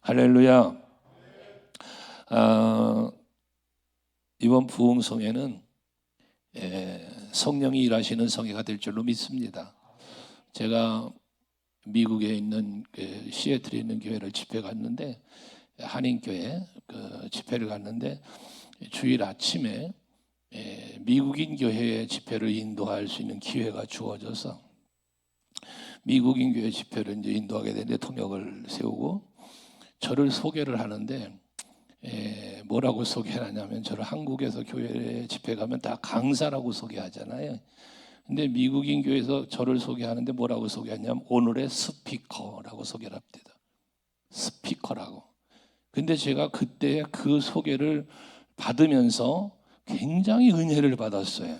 할렐루야. 이번 부흥성회는 성령이 일하시는 성회가 될 줄로 믿습니다. 제가 미국에 있는 시애틀에 있는 교회를 집회 갔는데, 한인교회 집회를 갔는데, 주일 아침에 미국인 교회의 집회를 인도할 수 있는 기회가 주어져서 미국인 교회 집회를 이제 인도하게 되는데, 통역을 세우고 저를 소개를 하는데, 뭐라고 소개하냐면, 저를 한국에서 교회 집회 가면 다 강사라고 소개하잖아요. 근데 미국인 교회에서 저를 소개하는데 뭐라고 소개하냐면 오늘의 스피커라고 소개를 합니다. 스피커라고. 근데 제가 그때 그 소개를 받으면서 굉장히 은혜를 받았어요.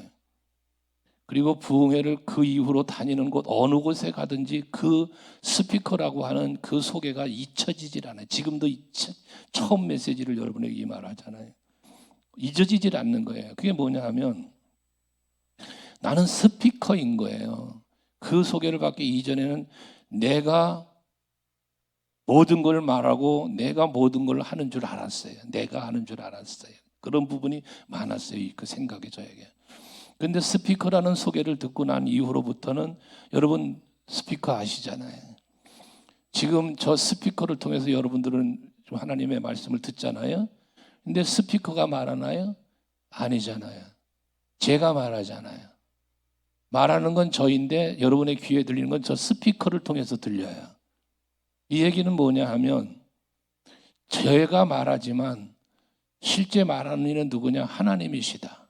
그리고 부흥회를 그 이후로 다니는 곳 어느 곳에 가든지 그 스피커라고 하는 그 소개가 잊혀지질 않아요. 지금도 처음 메시지를 여러분에게 말하잖아요. 잊어지질 않는 거예요. 그게 뭐냐 하면 나는 스피커인 거예요. 그 소개를 받기 이전에는 내가 모든 걸 말하고 내가 모든 걸 하는 줄 알았어요. 내가 하는 줄 알았어요. 그런 부분이 많았어요. 그 생각이 저에게. 그런데 스피커라는 소개를 듣고 난 이후로부터는, 여러분 스피커 아시잖아요. 지금 저 스피커를 통해서 여러분들은 좀 하나님의 말씀을 듣잖아요. 근데 스피커가 말하나요? 아니잖아요. 제가 말하잖아요. 말하는 건 저인데 여러분의 귀에 들리는 건 저 스피커를 통해서 들려요. 이 얘기는 뭐냐 하면, 제가 말하지만 실제 말하는 이는 누구냐? 하나님이시다.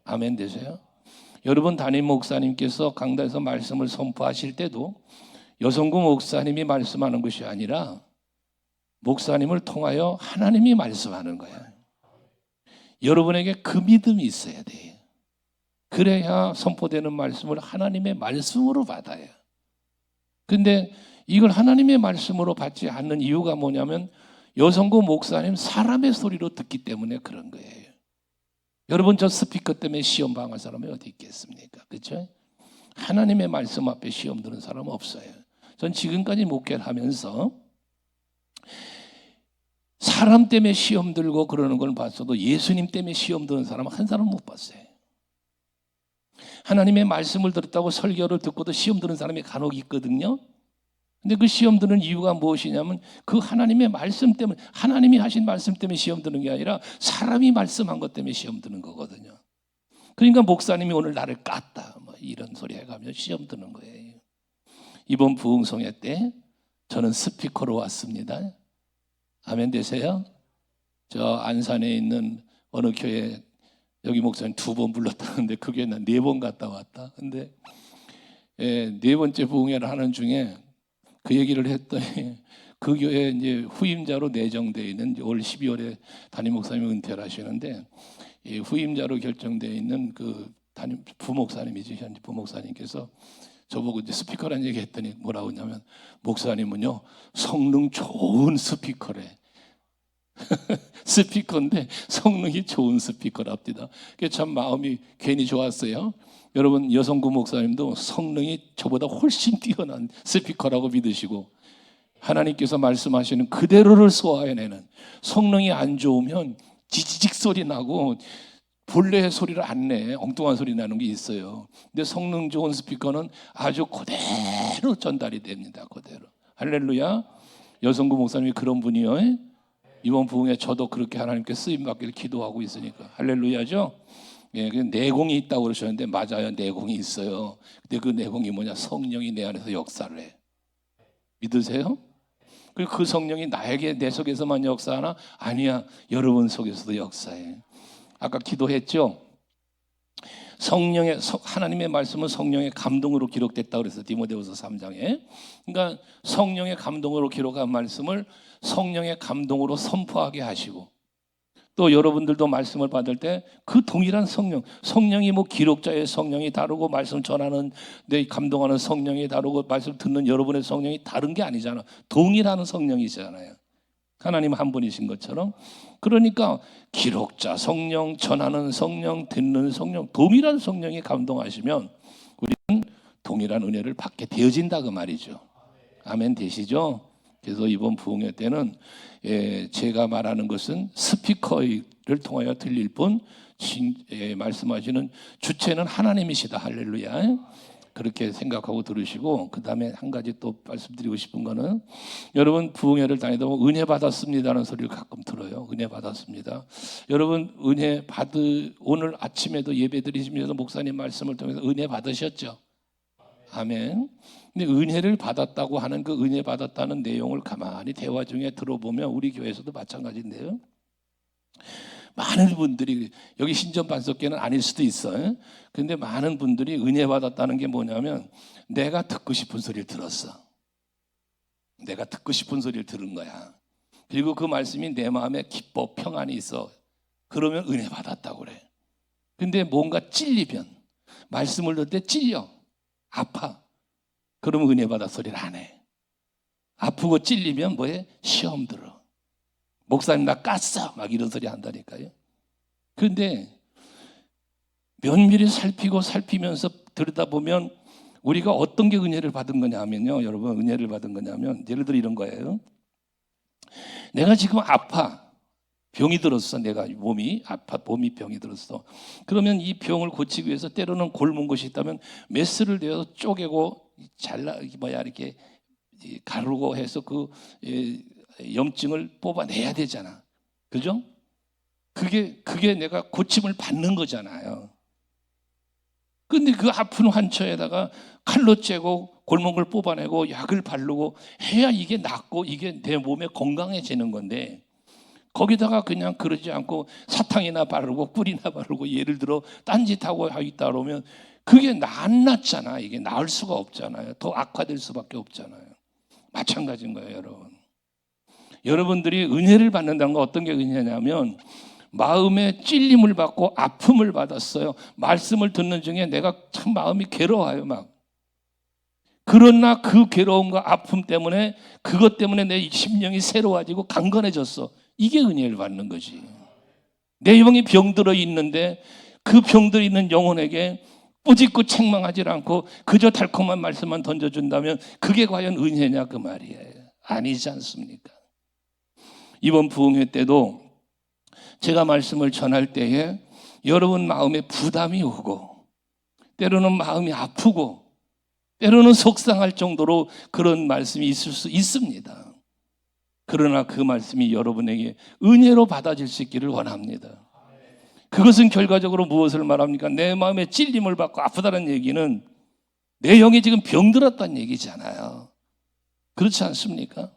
아멘 되세요? 여러분 담임 목사님께서 강단에서 말씀을 선포하실 때도 여성구 목사님이 말씀하는 것이 아니라 목사님을 통하여 하나님이 말씀하는 거예요. 여러분에게 그 믿음이 있어야 돼요. 그래야 선포되는 말씀을 하나님의 말씀으로 받아요. 근데 이걸 하나님의 말씀으로 받지 않는 이유가 뭐냐면, 여성구 목사님 사람의 소리로 듣기 때문에 그런 거예요. 여러분 저 스피커 때문에 시험 방할 사람이 어디 있겠습니까? 그렇죠? 하나님의 말씀 앞에 시험 드는 사람은 없어요. 전 지금까지 목회를 하면서 사람 때문에 시험 들고 그러는 걸 봤어도 예수님 때문에 시험 드는 사람은 한 사람 못 봤어요. 하나님의 말씀을 들었다고 설교를 듣고도 시험 드는 사람이 간혹 있거든요. 근데 그 시험 드는 이유가 무엇이냐면, 그 하나님의 말씀 때문에, 하나님이 하신 말씀 때문에 시험 드는 게 아니라 사람이 말씀한 것 때문에 시험 드는 거거든요. 그러니까 목사님이 오늘 나를 깠다 뭐 이런 소리 해가며 시험 드는 거예요. 이번 부흥성회 때 저는 스피커로 왔습니다. 아멘 되세요? 저 안산에 있는 어느 교회, 여기 목사님 2번 불렀다는데 그 교회 난 4번 갔다 왔다. 근데 4번째 부흥회를 하는 중에 그 얘기를 했더니, 그 교회 이제 후임자로 내정되어 있는, 올 12월에 담임 목사님이 은퇴를 하시는데, 후임자로 결정되어 있는 그 담임 부목사님이지, 현재 부목사님께서 저보고 이제 스피커라는 얘기 했더니 뭐라고 하냐면, 목사님은요 성능 좋은 스피커래. 스피커인데 성능이 좋은 스피커랍니다. 그게 참 마음이 괜히 좋았어요. 여러분 여성구 목사님도 성능이 저보다 훨씬 뛰어난 스피커라고 믿으시고, 하나님께서 말씀하시는 그대로를 소화해내는, 성능이 안 좋으면 지지직 소리 나고 본래의 소리를 안 내, 엉뚱한 소리 나는 게 있어요. 근데 성능 좋은 스피커는 아주 그대로 전달이 됩니다. 그대로. 할렐루야. 여성구 목사님이 그런 분이요. 이번 부흥에 저도 그렇게 하나님께 쓰임 받기를 기도하고 있으니까 할렐루야죠. 내공이 있다고 그러셨는데 맞아요, 내공이 있어요. 근데 그 내공이 뭐냐? 성령이 내 안에서 역사를 해. 믿으세요? 그리고 그 성령이 나에게, 내 속에서만 역사하나? 아니야, 여러분 속에서도 역사해. 아까 기도했죠? 하나님의 말씀은 성령의 감동으로 기록됐다고 그래서 디모데후서 3장에, 그러니까 성령의 감동으로 기록한 말씀을 성령의 감동으로 선포하게 하시고, 또 여러분들도 말씀을 받을 때 그 동일한 성령이 뭐 기록자의 성령이 다르고 말씀 전하는 내 감동하는 성령이 다르고 말씀 듣는 여러분의 성령이 다른 게 아니잖아. 동일한 성령이잖아요. 하나님 한 분이신 것처럼. 그러니까 기록자 성령, 전하는 성령, 듣는 성령, 동일한 성령이 감동하시면 우리는 동일한 은혜를 받게 되어진다 그 말이죠. 아멘 되시죠? 그래서 이번 부흥회 때는 제가 말하는 것은 스피커를 통하여 들릴 뿐 말씀하시는 주체는 하나님이시다. 할렐루야. 그렇게 생각하고 들으시고, 그 다음에 한 가지 또 말씀드리고 싶은 거는, 여러분 부흥회를 다니다 보면 은혜 받았습니다라는 소리를 가끔 들어요. 은혜 받았습니다. 여러분 오늘 아침에도 예배 드리시면서 목사님 말씀을 통해서 은혜 받으셨죠? 아멘. 근데 은혜를 받았다고 하는 그 은혜 받았다는 내용을 가만히 대화 중에 들어보면 우리 교회에서도 마찬가지인데요. 많은 분들이, 여기 신전반석교는 아닐 수도 있어요. 그런데 많은 분들이 은혜 받았다는 게 뭐냐면, 내가 듣고 싶은 소리를 들었어. 내가 듣고 싶은 소리를 들은 거야. 그리고 그 말씀이 내 마음에 기뻐 평안이 있어. 그러면 은혜 받았다고 그래. 근데 뭔가 찔리면, 말씀을 들을 때 찔려, 아파. 그러면 은혜 받아 소리를 안 해. 아프고 찔리면 뭐해? 시험 들어. 목사님 나 깠어, 막 이런 소리 한다니까요. 그런데 면밀히 살피면서 들여다보면 우리가 어떤 게 은혜를 받은 거냐면요, 여러분, 은혜를 받은 거냐면 예를 들어 이런 거예요. 내가 지금 아파, 병이 들었어. 내가 몸이 아파, 병이 들었어. 그러면 이 병을 고치기 위해서 때로는 곪은 것이 있다면 메스를 내어서 쪼개고 이렇게 가르고 해서 그 염증을 뽑아내야 되잖아. 그죠? 그게 내가 고침을 받는 거잖아요. 근데 그 아픈 환처에다가 칼로 째고 곪은 걸 뽑아내고 약을 바르고 해야 이게 낫고 이게 내 몸에 건강해지는 건데, 거기다가 그냥 그러지 않고 사탕이나 바르고 꿀이나 바르고 예를 들어 딴짓하고 있다 그러면 그게 안 낫잖아. 이게 나을 수가 없잖아요. 더 악화될 수밖에 없잖아요. 마찬가지인 거예요, 여러분. 여러분들이 은혜를 받는다는 건 어떤 게 은혜냐면, 마음에 찔림을 받고 아픔을 받았어요. 말씀을 듣는 중에 내가 참 마음이 괴로워요, 막. 그러나 그 괴로움과 아픔 때문에, 그것 때문에 내 심령이 새로워지고 강건해졌어. 이게 은혜를 받는 거지. 내 영이 병들어 있는데 그 병들어 있는 영혼에게 뿌짓고 책망하지 않고 그저 달콤한 말씀만 던져준다면 그게 과연 은혜냐, 그 말이에요. 아니지 않습니까? 이번 부흥회 때도 제가 말씀을 전할 때에 여러분 마음에 부담이 오고, 때로는 마음이 아프고, 때로는 속상할 정도로 그런 말씀이 있을 수 있습니다. 그러나 그 말씀이 여러분에게 은혜로 받아질 수 있기를 원합니다. 그것은 결과적으로 무엇을 말합니까? 내 마음에 찔림을 받고 아프다는 얘기는 내 영이 지금 병들었다는 얘기잖아요. 그렇지 않습니까?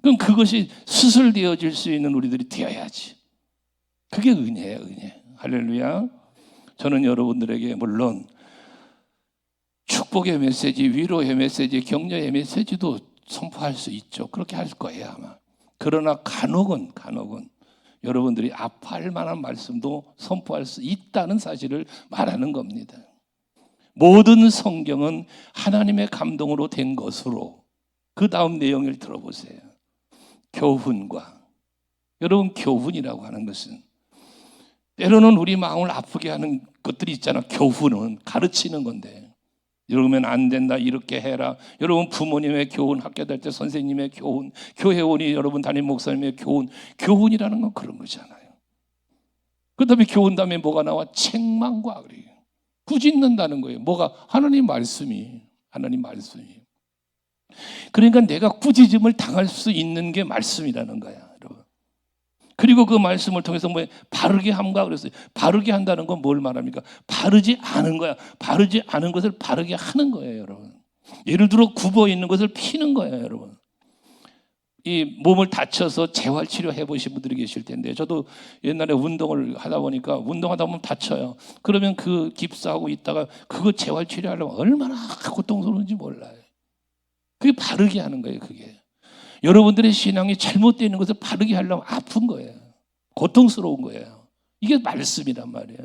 그럼 그것이 수술되어질 수 있는 우리들이 되어야지. 그게 은혜예요, 은혜. 할렐루야. 저는 여러분들에게 물론 축복의 메시지, 위로의 메시지, 격려의 메시지도 선포할 수 있죠. 그렇게 할 거예요, 아마. 그러나 간혹은 여러분들이 아파할 만한 말씀도 선포할 수 있다는 사실을 말하는 겁니다. 모든 성경은 하나님의 감동으로 된 것으로, 그 다음 내용을 들어보세요. 교훈과, 여러분 교훈이라고 하는 것은 때로는 우리 마음을 아프게 하는 것들이 있잖아. 교훈은 가르치는 건데, 이러면 안 된다, 이렇게 해라. 여러분 부모님의 교훈, 학교 다닐 때 선생님의 교훈, 교회원이 여러분 담임 목사님의 교훈, 교훈이라는 건 그런 거잖아요. 그 다음에 교훈 다음에 뭐가 나와? 책망과 그래요. 꾸짖는다는 거예요. 뭐가? 하나님 말씀이. 그러니까 내가 꾸짖음을 당할 수 있는 게 말씀이라는 거야, 여러분. 그리고 그 말씀을 통해서 뭐 바르게 함과 그랬어요. 바르게 한다는 건 뭘 말합니까? 바르지 않은 거야. 바르지 않은 것을 바르게 하는 거예요, 여러분. 예를 들어 굽어 있는 것을 피는 거예요, 여러분. 이 몸을 다쳐서 재활치료 해보신 분들이 계실 텐데, 저도 옛날에 운동을 하다 보니까 운동하다 보면 다쳐요. 그러면 그 깁스하고 있다가 그거 재활치료하려면 얼마나 고통스러운지 몰라요. 그게 바르게 하는 거예요, 그게. 여러분들의 신앙이 잘못되어 있는 것을 바르게 하려면 아픈 거예요. 고통스러운 거예요. 이게 말씀이란 말이에요.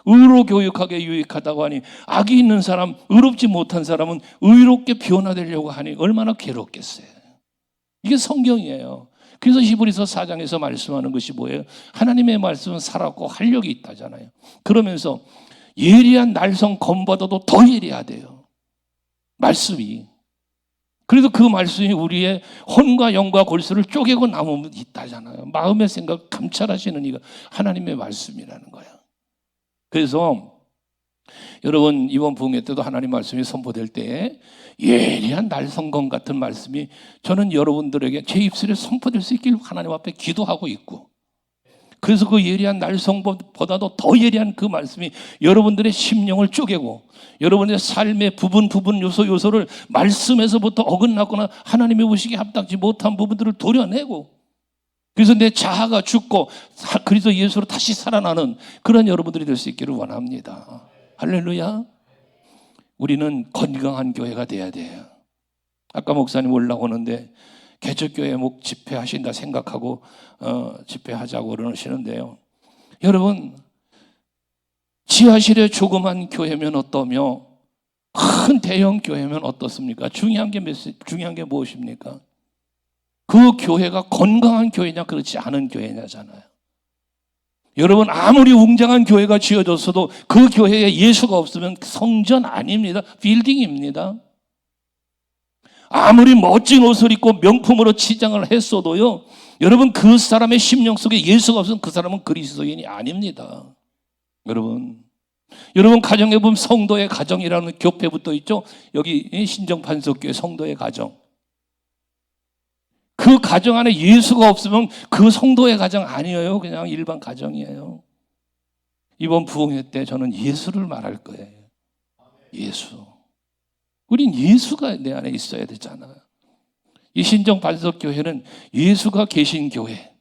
의로 교육하게 유익하다고 하니, 악이 있는 사람, 의롭지 못한 사람은 의롭게 변화되려고 하니 얼마나 괴롭겠어요. 이게 성경이에요. 그래서 히브리서 4장에서 말씀하는 것이 뭐예요? 하나님의 말씀은 살았고 활력이 있다잖아요. 그러면서 예리한 날성 검보다도 더 예리하대요. 말씀이. 그래도 그 말씀이 우리의 혼과 영과 골수를 쪼개고 남으면 있다잖아요. 마음의 생각 감찰하시는 이가 하나님의 말씀이라는 거예요. 그래서 여러분 이번 부흥회 때도 하나님 말씀이 선포될 때 예리한 날성검 같은 말씀이 저는 여러분들에게 제 입술에 선포될 수 있길 하나님 앞에 기도하고 있고, 그래서 그 예리한 날성검보다도 더 예리한 그 말씀이 여러분들의 심령을 쪼개고 여러분의 삶의 부분 요소를 말씀에서부터 어긋나거나 하나님의 의식에 합당치 못한 부분들을 도려내고, 그래서 내 자아가 죽고 그리스도 예수로 다시 살아나는 그런 여러분들이 될 수 있기를 원합니다. 할렐루야. 우리는 건강한 교회가 돼야 돼요. 아까 목사님 올라오는데 개척교회 목 집회하신다 생각하고 집회하자고 그러시는데요. 여러분, 지하실에 조그만 교회면 어떠며 큰 대형 교회면 어떻습니까? 중요한 게 무엇입니까? 그 교회가 건강한 교회냐 그렇지 않은 교회냐잖아요. 여러분, 아무리 웅장한 교회가 지어졌어도 그 교회에 예수가 없으면 성전 아닙니다. 빌딩입니다. 아무리 멋진 옷을 입고 명품으로 치장을 했어도요, 여러분 그 사람의 심령 속에 예수가 없으면 그 사람은 그리스도인이 아닙니다. 여러분 가정에 보면 성도의 가정이라는 교패 붙어 있죠. 여기 신정판석교회 성도의 가정. 그 가정 안에 예수가 없으면 그 성도의 가정 아니에요. 그냥 일반 가정이에요. 이번 부흥회 때 저는 예수를 말할 거예요. 예수. 우린 예수가 내 안에 있어야 되잖아요. 이 신정반석교회는 예수가 계신 교회.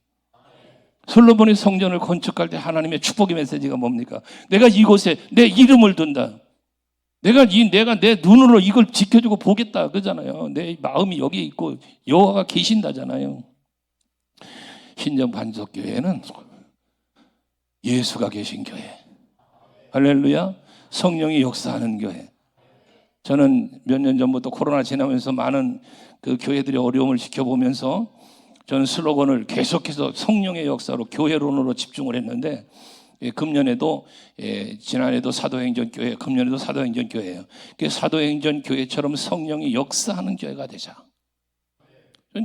솔로몬이 성전을 건축할 때 하나님의 축복의 메시지가 뭡니까? 내가 이곳에 내 이름을 둔다. 내가 내 눈으로 이걸 지켜주고 보겠다 그러잖아요. 내 마음이 여기 있고 여호와가 계신다잖아요. 신정반석교회는 예수가 계신 교회. 할렐루야. 성령이 역사하는 교회. 저는 몇 년 전부터 코로나 지나면서 많은 그 교회들의 어려움을 지켜보면서 저는 슬로건을 계속해서 성령의 역사로 교회론으로 집중을 했는데, 금년에도 지난해도 사도행전교회, 금년에도 사도행전교회예요. 사도행전교회처럼 성령이 역사하는 교회가 되자.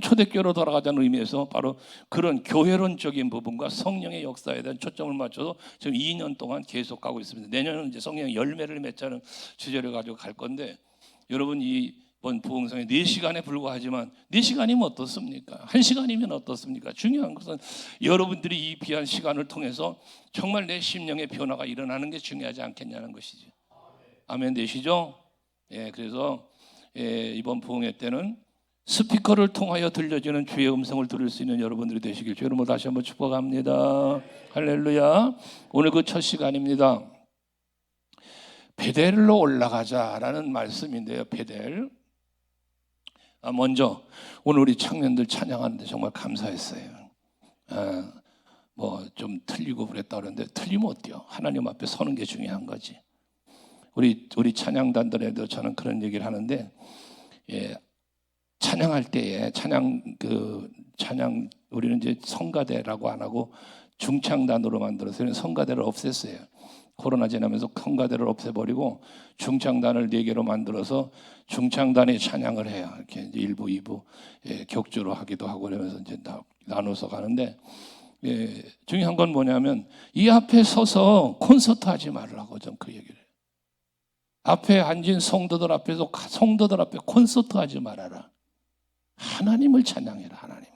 초대교회로 돌아가자는 의미에서 바로 그런 교회론적인 부분과 성령의 역사에 대한 초점을 맞춰서 지금 2년 동안 계속 가고 있습니다. 내년은 이제 성령의 열매를 맺자는 주제를 가지고 갈 건데, 여러분 이번 부흥성에 4시간에 불과하지만 4시간이면 어떻습니까? 1시간이면 어떻습니까? 중요한 것은 여러분들이 이 귀한 시간을 통해서 정말 내 심령의 변화가 일어나는 게 중요하지 않겠냐는 것이죠. 아멘 되시죠? 그래서 이번 부흥회 때는 스피커를 통하여 들려지는 주의 음성을 들을 수 있는 여러분들이 되시길 주의 이름으로 다시 한번 축복합니다. 할렐루야. 오늘 그 첫 시간입니다. 베델로 올라가자라는 말씀인데요. 베델. 먼저 오늘 우리 청년들 찬양하는데 정말 감사했어요. 뭐 좀 틀리고 그랬다 그러는데 틀리면 어때요? 하나님 앞에 서는 게 중요한 거지. 우리 찬양단들에도 저는 그런 얘기를 하는데, 찬양할 때에 찬양 우리는 이제 성가대라고 안 하고 중창단으로 만들어서 성가대를 없앴어요. 코로나 지나면서 성가대를 없애버리고 중창단을 4개로 만들어서 중창단이 찬양을 해요. 이렇게 이제 1부, 2부 격주로 하기도 하고 그러면서 이제 나눠서 가는데, 중요한 건 뭐냐면 이 앞에 서서 콘서트 하지 말라고 좀 그 얘기를 해요. 앞에 앉은 성도들 앞에서 성도들 앞에 콘서트 하지 말아라. 하나님을 찬양해라. 하나님을.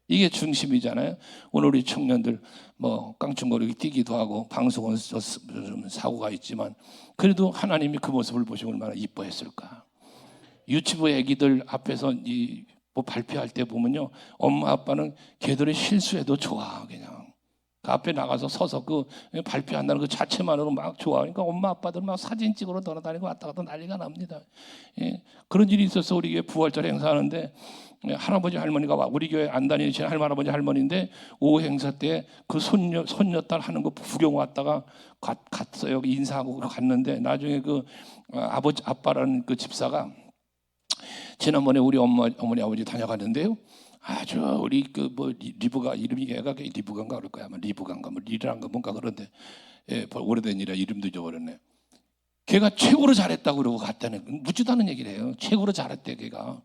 이게 중심이잖아요. 오늘 우리 청년들 뭐 깡충거리기 뛰기도 하고 방송은 좀 사고가 있지만 그래도 하나님이 그 모습을 보시고 얼마나 이뻐했을까. 유치부 애기들 앞에서 뭐 발표할 때 보면요, 엄마 아빠는 걔들이 실수해도 좋아. 그냥 그 앞에 나가서 서서 그 발표한다는 그 자체만으로 막 좋아. 그러니까 엄마 아빠들 막 사진 찍으러 돌아다니고 왔다 갔다 난리가 납니다. 그런 일이 있어서 우리 교회 부활절 행사하는데, 할아버지 할머니가 우리 교회 안 다니신 할아버지 할머니인데 오후 행사 때 그 손녀딸 하는 거 구경 왔다가 갔어요. 인사하고 갔는데 나중에 그 아빠라는 그 집사가 지난번에 우리 어머니 아버지 다녀갔는데요, 아주 우리 그 뭐 리브가 이름이 얘가 리브가인가 그럴 거야. 아마 리브가인가 뭐 리라인가 뭔가 그런데, 오래된 일이라 이름도 잊어버렸네. 걔가 최고로 잘했다고 그러고 갔다는, 묻지도 않은 얘기를 해요. 최고로 잘했대 걔가.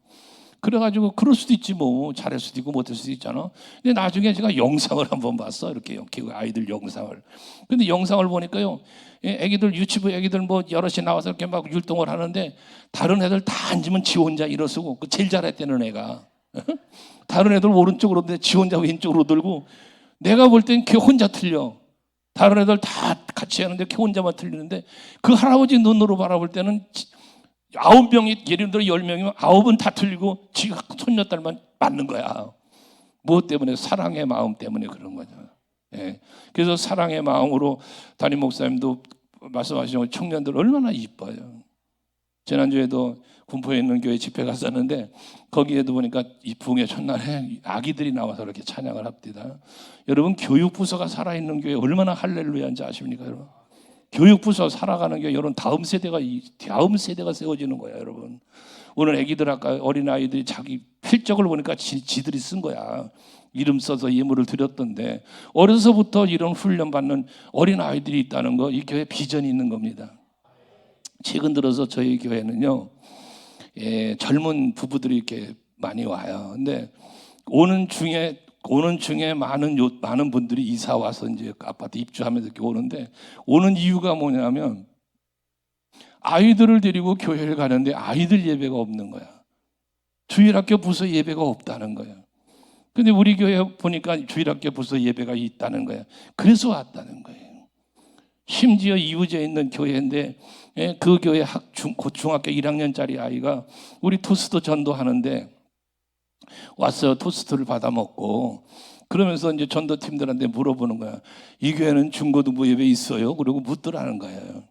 그래가지고 그럴 수도 있지 뭐, 잘할 수도 있고 못할 수도 있잖아. 근데 나중에 제가 영상을 한번 봤어. 이렇게 아이들 영상을. 근데 영상을 보니까요, 애기들, 유치부 애기들 뭐 여럿이 나와서 이렇게 막 율동을 하는데 다른 애들 다 앉으면 지 혼자 일어서고, 그 제일 잘했다는 애가 다른 애들 오른쪽으로 들는데 지 혼자 왼쪽으로 들고, 내가 볼 땐 걔 혼자 틀려. 다른 애들 다 같이 하는데 걔 혼자만 틀리는데, 그 할아버지 눈으로 바라볼 때는 9명이, 예를 들어 10명이면 9은 다 틀리고 지가 손녀딸만 맞는 거야. 무엇 때문에? 사랑의 마음 때문에 그런 거죠. 예. 그래서 사랑의 마음으로 담임 목사님도 말씀하신 청년들 얼마나 이뻐요. 지난주에도 군포에 있는 교회 집회 갔었는데, 거기에도 보니까 이 부흥의 첫날에 아기들이 나와서 이렇게 찬양을 합니다. 여러분, 교육부서가 살아있는 교회 얼마나 할렐루야인지 아십니까, 여러분? 교육부서 살아가는 게 여러분 다음 세대가 세워지는 거야, 여러분. 오늘 애기들, 아까 어린아이들이 자기 필적을 보니까 지들이 쓴 거야. 이름 써서 예물을 드렸던데, 어려서부터 이런 훈련 받는 어린아이들이 있다는 거, 이 교회 비전이 있는 겁니다. 최근 들어서 저희 교회는요, 젊은 부부들이 이렇게 많이 와요. 근데 오는 중에 많은 분들이 이사 와서 이제 아파트 입주하면서 이렇게 오는데, 오는 이유가 뭐냐면 아이들을 데리고 교회를 가는데 아이들 예배가 없는 거야. 주일학교 부서 예배가 없다는 거야. 근데 우리 교회 보니까 주일학교 부서 예배가 있다는 거야. 그래서 왔다는 거예요. 심지어 이웃에 있는 교회인데, 그 교회 중학교 1학년짜리 아이가 우리 토스트 전도하는데 와서 토스트를 받아 먹고, 그러면서 이제 전도팀들한테 물어보는 거야. 이 교회는 중고등부 예배 있어요? 그리고 묻더라는 거예요.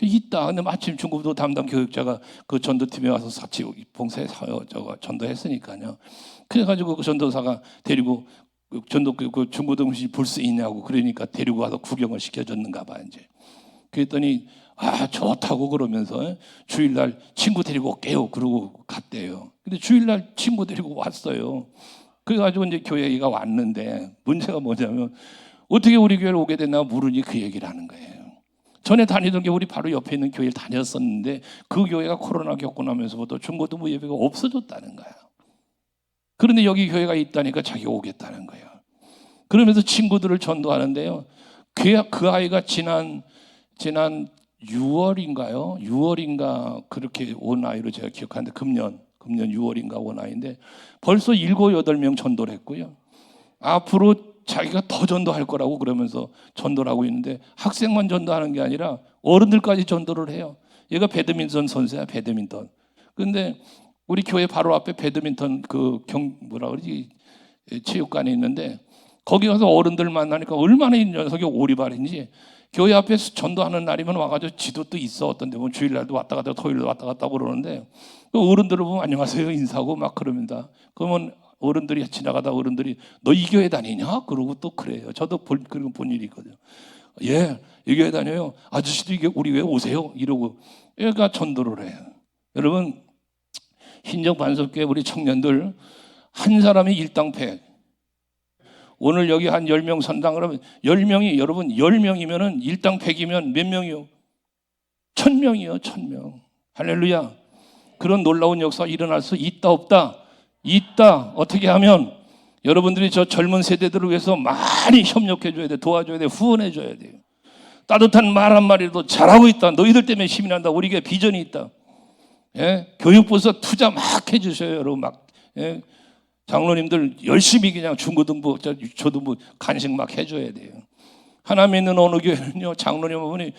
있다. 근데 마침 중고등부 담당 교육자가 그 전도팀에 와서 같이 전도했으니까요. 그래가지고 그 전도사가 데리고 그 중고등부 볼 수 있냐고, 그러니까 데리고 와서 구경을 시켜줬는가 봐, 이제. 그랬더니, 좋다고 그러면서 주일날 친구 데리고 올게요. 그러고 갔대요. 근데 주일날 친구 데리고 왔어요. 그래가지고 이제 교회가 왔는데, 문제가 뭐냐면 어떻게 우리 교회를 오게 됐나 물으니 그 얘기를 하는 거예요. 전에 다니던 게 우리 바로 옆에 있는 교회를 다녔었는데, 그 교회가 코로나 겪고 나면서부터 중고등부 예배가 없어졌다는 거야. 그런데 여기 교회가 있다니까 자기가 오겠다는 거예요. 그러면서 친구들을 전도하는데요, 그 아이가 지난 6월인가 그렇게 온 아이로 제가 기억하는데, 금년 6월인가 온 아이인데 벌써 7, 8명 전도를 했고요. 앞으로 자기가 더 전도할 거라고 그러면서 전도를 하고 있는데, 학생만 전도하는 게 아니라 어른들까지 전도를 해요. 얘가 배드민턴 선수야, 배드민턴. 근데 우리 교회 바로 앞에 배드민턴 체육관이 있는데, 거기 가서 어른들 만나니까 얼마나 이 녀석이 오리발인지, 교회 앞에서 전도하는 날이면 와가지고 지도도 있어. 어떤 데 보면 주일날도 왔다 갔다, 토요일도 왔다 갔다 그러는데, 그 어른들을 보면 안녕하세요 인사하고 막 그럽니다. 그러면 어른들이 지나가다 어른들이 너 이 교회 다니냐? 그러고 또 그래요. 저도 본 일이 있거든요. 예, 이 교회 다녀요. 아저씨도 이게 우리 교회 오세요? 이러고 얘가 전도를 해요. 여러분, hin정반석교회 우리 청년들 한 사람이 일당백. 오늘 여기 한 10명 선당 그러면 10명이, 여러분 10명이면은 일당 100이면 몇 명이요? 1000명이요, 1000명. 할렐루야. 그런 놀라운 역사가 일어날 수 있다, 없다? 있다. 어떻게 하면? 여러분들이 저 젊은 세대들을 위해서 많이 협력해 줘야 돼, 도와줘야 돼, 후원해 줘야 돼요. 따뜻한 말 한마디도 잘하고 있다. 너희들 때문에 힘이 난다. 우리 교회 비전이 있다. 예? 교육부에서 투자 막 해주셔요, 여러분. 막. 예? 장로님들 열심히 그냥 중고등부, 초등부 간식 막 해줘야 돼요. 하나 믿는 어느 교회는요, 장로님 어머니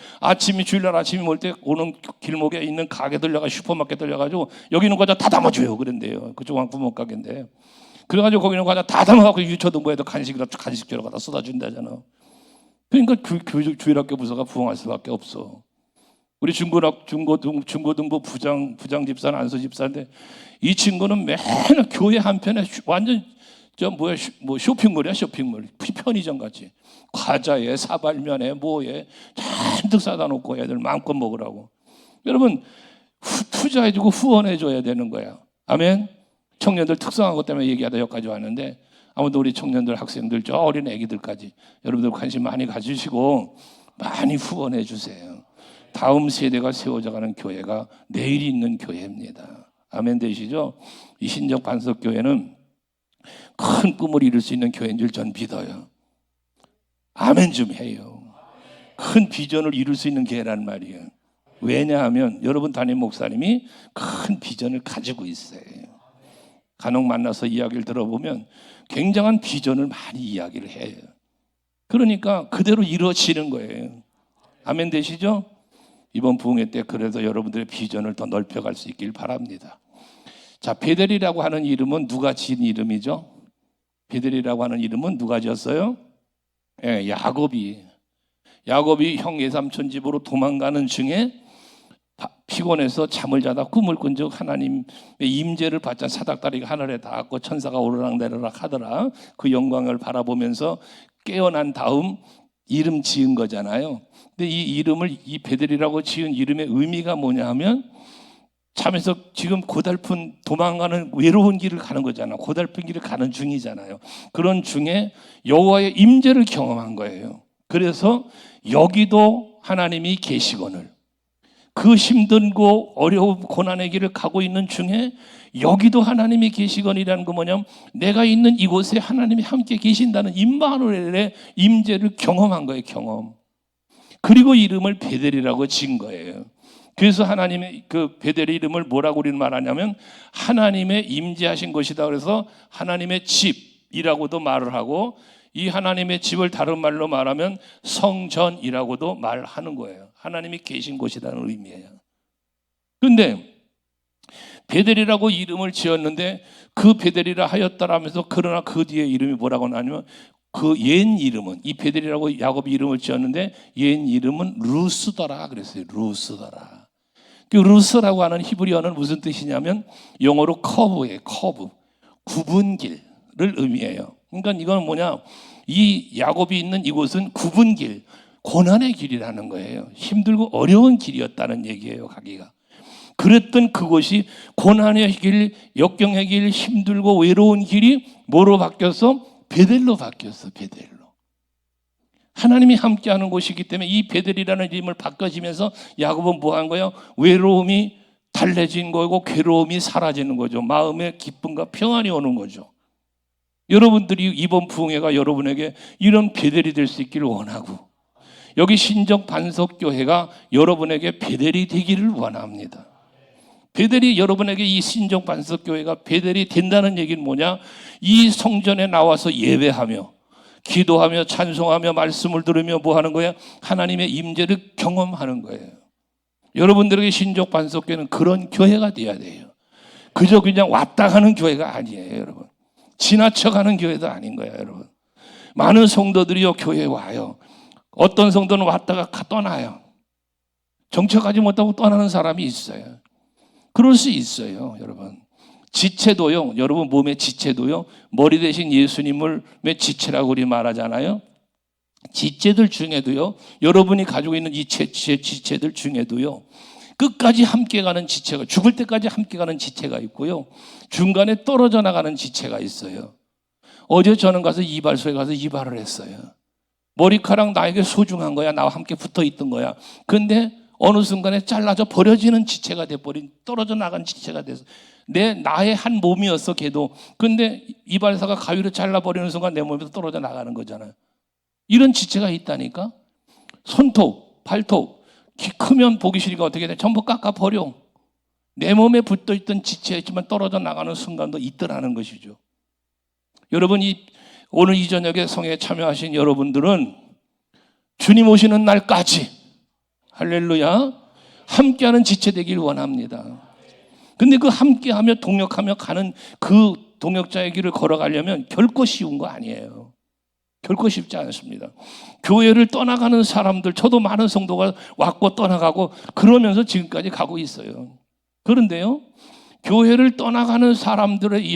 주일날 아침이 올 때 오는 길목에 있는 가게 들려가, 슈퍼마켓 들려가지고 여기 있는 과자 다 담아줘요. 그런데요, 그쪽은 구멍가게인데. 그래가지고 거기 있는 과자 다 담아갖고 유초등부에도 간식주러 갖다 쏟아준다잖아. 그러니까 주일학교 부서가 부흥할 수밖에 없어. 우리 중고등부 부장 집사는 안수 집사인데, 이 친구는 맨날 교회 한편에 완전 쇼핑몰이야, 쇼핑몰. 편의점 같이. 과자에 사발면에 뭐에 잔뜩 사다 놓고 애들 마음껏 먹으라고. 여러분, 투자해주고 후원해줘야 되는 거야. 아멘. 청년들 특성한 것 때문에 얘기하다 여기까지 왔는데, 아무튼 우리 청년들, 학생들, 저 어린 애기들까지 여러분들 관심 많이 가지시고 많이 후원해 주세요. 다음 세대가 세워져가는 교회가 내일 있는 교회입니다. 아멘 되시죠? 이 신적 반석교회는 큰 꿈을 이룰 수 있는 교회인 줄 전 믿어요. 아멘 좀 해요. 큰 비전을 이룰 수 있는 교회란 말이에요. 왜냐하면 여러분 담임 목사님이 큰 비전을 가지고 있어요. 간혹 만나서 이야기를 들어보면 굉장한 비전을 많이 이야기를 해요. 그러니까 그대로 이루어지는 거예요. 아멘 되시죠? 이번 부흥회 때 그래서 여러분들의 비전을 더 넓혀갈 수 있길 바랍니다. 자, 베델이라고 하는 이름은 누가 지은 이름이죠? 베델이라고 하는 이름은 누가 지었어요? 야곱이 형 외삼촌 집으로 도망가는 중에 피곤해서 잠을 자다 꿈을 꾼 적 하나님의 임재를 받자 사닥다리가 하늘에 닿았고 천사가 오르락내리락 하더라. 그 영광을 바라보면서 깨어난 다음 이름 지은 거잖아요. 근데 이 이름을 이 베델이라고 지은 이름의 의미가 뭐냐 하면 잠에서 지금 고달픈 도망가는 외로운 길을 가는 거잖아. 고달픈 길을 가는 중이잖아요. 그런 중에 여호와의 임재를 경험한 거예요. 그래서 여기도 하나님이 계시거늘 그 힘들고 어려운 고난의 길을 가고 있는 중에 여기도 하나님이 계시거니라는 거 뭐냐면 내가 있는 이곳에 하나님이 함께 계신다는 임마누엘의 임재를 경험한 거예요. 경험. 그리고 이름을 베델이라고 지은 거예요. 그래서 하나님의 그 베델의 이름을 뭐라고 우리는 말하냐면 하나님의 임재하신 곳이다. 그래서 하나님의 집이라고도 말을 하고 이 하나님의 집을 다른 말로 말하면 성전이라고도 말하는 거예요. 하나님이 계신 곳이라는 의미예요. 그런데 베델이라고 이름을 지었는데 그 베델이라 하였다라면서 그러나 그 뒤에 이름이 뭐라고 하냐면 그 옛 이름은 이 베델이라고 야곱이 이름을 지었는데 옛 이름은 루스더라 그랬어요. 루스더라. 그 루스라고 하는 히브리어는 무슨 뜻이냐면 영어로 커브예요. 커브. 구분길을 의미해요. 그러니까 이건 뭐냐? 이 야곱이 있는 이곳은 구분길, 고난의 길이라는 거예요. 힘들고 어려운 길이었다는 얘기예요. 가기가. 그랬던 그곳이 고난의 길, 역경의 길, 힘들고 외로운 길이 뭐로 바뀌었어? 베델로 바뀌었어. 베델로. 하나님이 함께하는 곳이기 때문에 이 베델이라는 이름을 바꿔지면서 야곱은 뭐 한 거예요? 외로움이 달래진 거고 괴로움이 사라지는 거죠. 마음의 기쁨과 평안이 오는 거죠. 여러분들이 이번 부흥회가 여러분에게 이런 베델이 될 수 있기를 원하고 여기 신적 반석교회가 여러분에게 베델이 되기를 원합니다. 베델이 여러분에게 이 신적 반석교회가 베델이 된다는 얘기는 뭐냐? 이 성전에 나와서 예배하며 기도하며 찬송하며 말씀을 들으며 뭐 하는 거예요? 하나님의 임재를 경험하는 거예요. 여러분들에게 신적 반석교회는 그런 교회가 돼야 돼요. 그저 그냥 왔다 가는 교회가 아니에요, 여러분. 지나쳐가는 교회도 아닌 거예요, 여러분. 많은 성도들이요 교회에 와요. 어떤 성도는 왔다가 떠나요. 정착하지 못하고 떠나는 사람이 있어요. 그럴 수 있어요, 여러분. 지체도요, 여러분 몸의 지체도요, 머리 대신 예수님을 지체라고 우리 말하잖아요. 지체들 중에도요, 여러분이 가지고 있는 이 지체들 중에도요, 끝까지 함께 가는 지체가, 죽을 때까지 함께 가는 지체가 있고요, 중간에 떨어져 나가는 지체가 있어요. 어제 저는 가서 이발소에 가서 이발을 했어요. 머리카락 나에게 소중한 거야. 나와 함께 붙어 있던 거야. 근데 어느 순간에 잘라져 버려지는 지체가 돼버린, 떨어져 나간 지체가 돼서 나의 한 몸이었어, 걔도. 근데 이발사가 가위로 잘라버리는 순간 내 몸에서 떨어져 나가는 거잖아요. 이런 지체가 있다니까. 손톱, 발톱 키 크면 보기 싫으니까 어떻게 돼? 전부 깎아버려. 내 몸에 붙어있던 지체였지만 떨어져 나가는 순간도 있더라는 것이죠. 여러분, 오늘 이 저녁에 성회에 참여하신 여러분들은 주님 오시는 날까지 할렐루야 함께하는 지체 되길 원합니다. 근데 그 함께하며 동역하며 가는 그 동역자의 길을 걸어가려면 결코 쉬운 거 아니에요. 결코 쉽지 않습니다. 교회를 떠나가는 사람들, 저도 많은 성도가 왔고 떠나가고 그러면서 지금까지 가고 있어요. 그런데요, 교회를 떠나가는 사람들의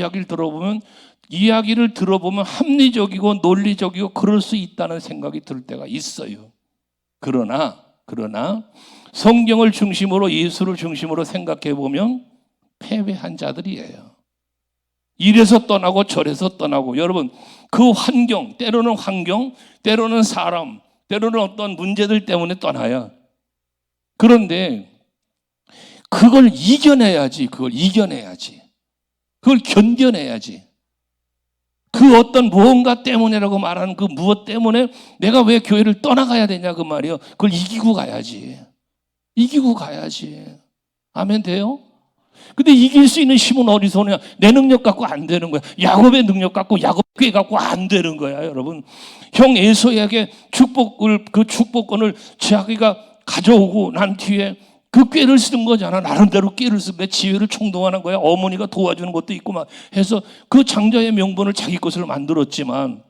이야기를 들어보면 합리적이고 논리적이고 그럴 수 있다는 생각이 들 때가 있어요. 그러나 성경을 중심으로, 예수를 중심으로 생각해 보면 패배한 자들이에요. 이래서 떠나고 저래서 떠나고, 여러분 그 환경, 때로는 사람, 때로는 어떤 문제들 때문에 떠나요. 그런데 그걸 이겨내야지. 그걸 견뎌내야지. 그 어떤 무언가 때문에라고 말하는 그 무엇 때문에 내가 왜 교회를 떠나가야 되냐 그 말이에요. 그걸 이기고 가야지. 아멘 돼요? 근데 이길 수 있는 힘은 어디서 오냐? 내 능력 갖고 안 되는 거야. 야곱의 능력 갖고, 야곱교회 갖고 안 되는 거야, 여러분. 형 에서에게 그 축복권을 자기가 가져오고 난 뒤에 그 꾀를 쓰는 거잖아. 나름대로 꾀를 쓰고 내 지혜를 총동원한 거야. 어머니가 도와주는 것도 있고 막 해서 그 장자의 명분을 자기 것을 만들었지만,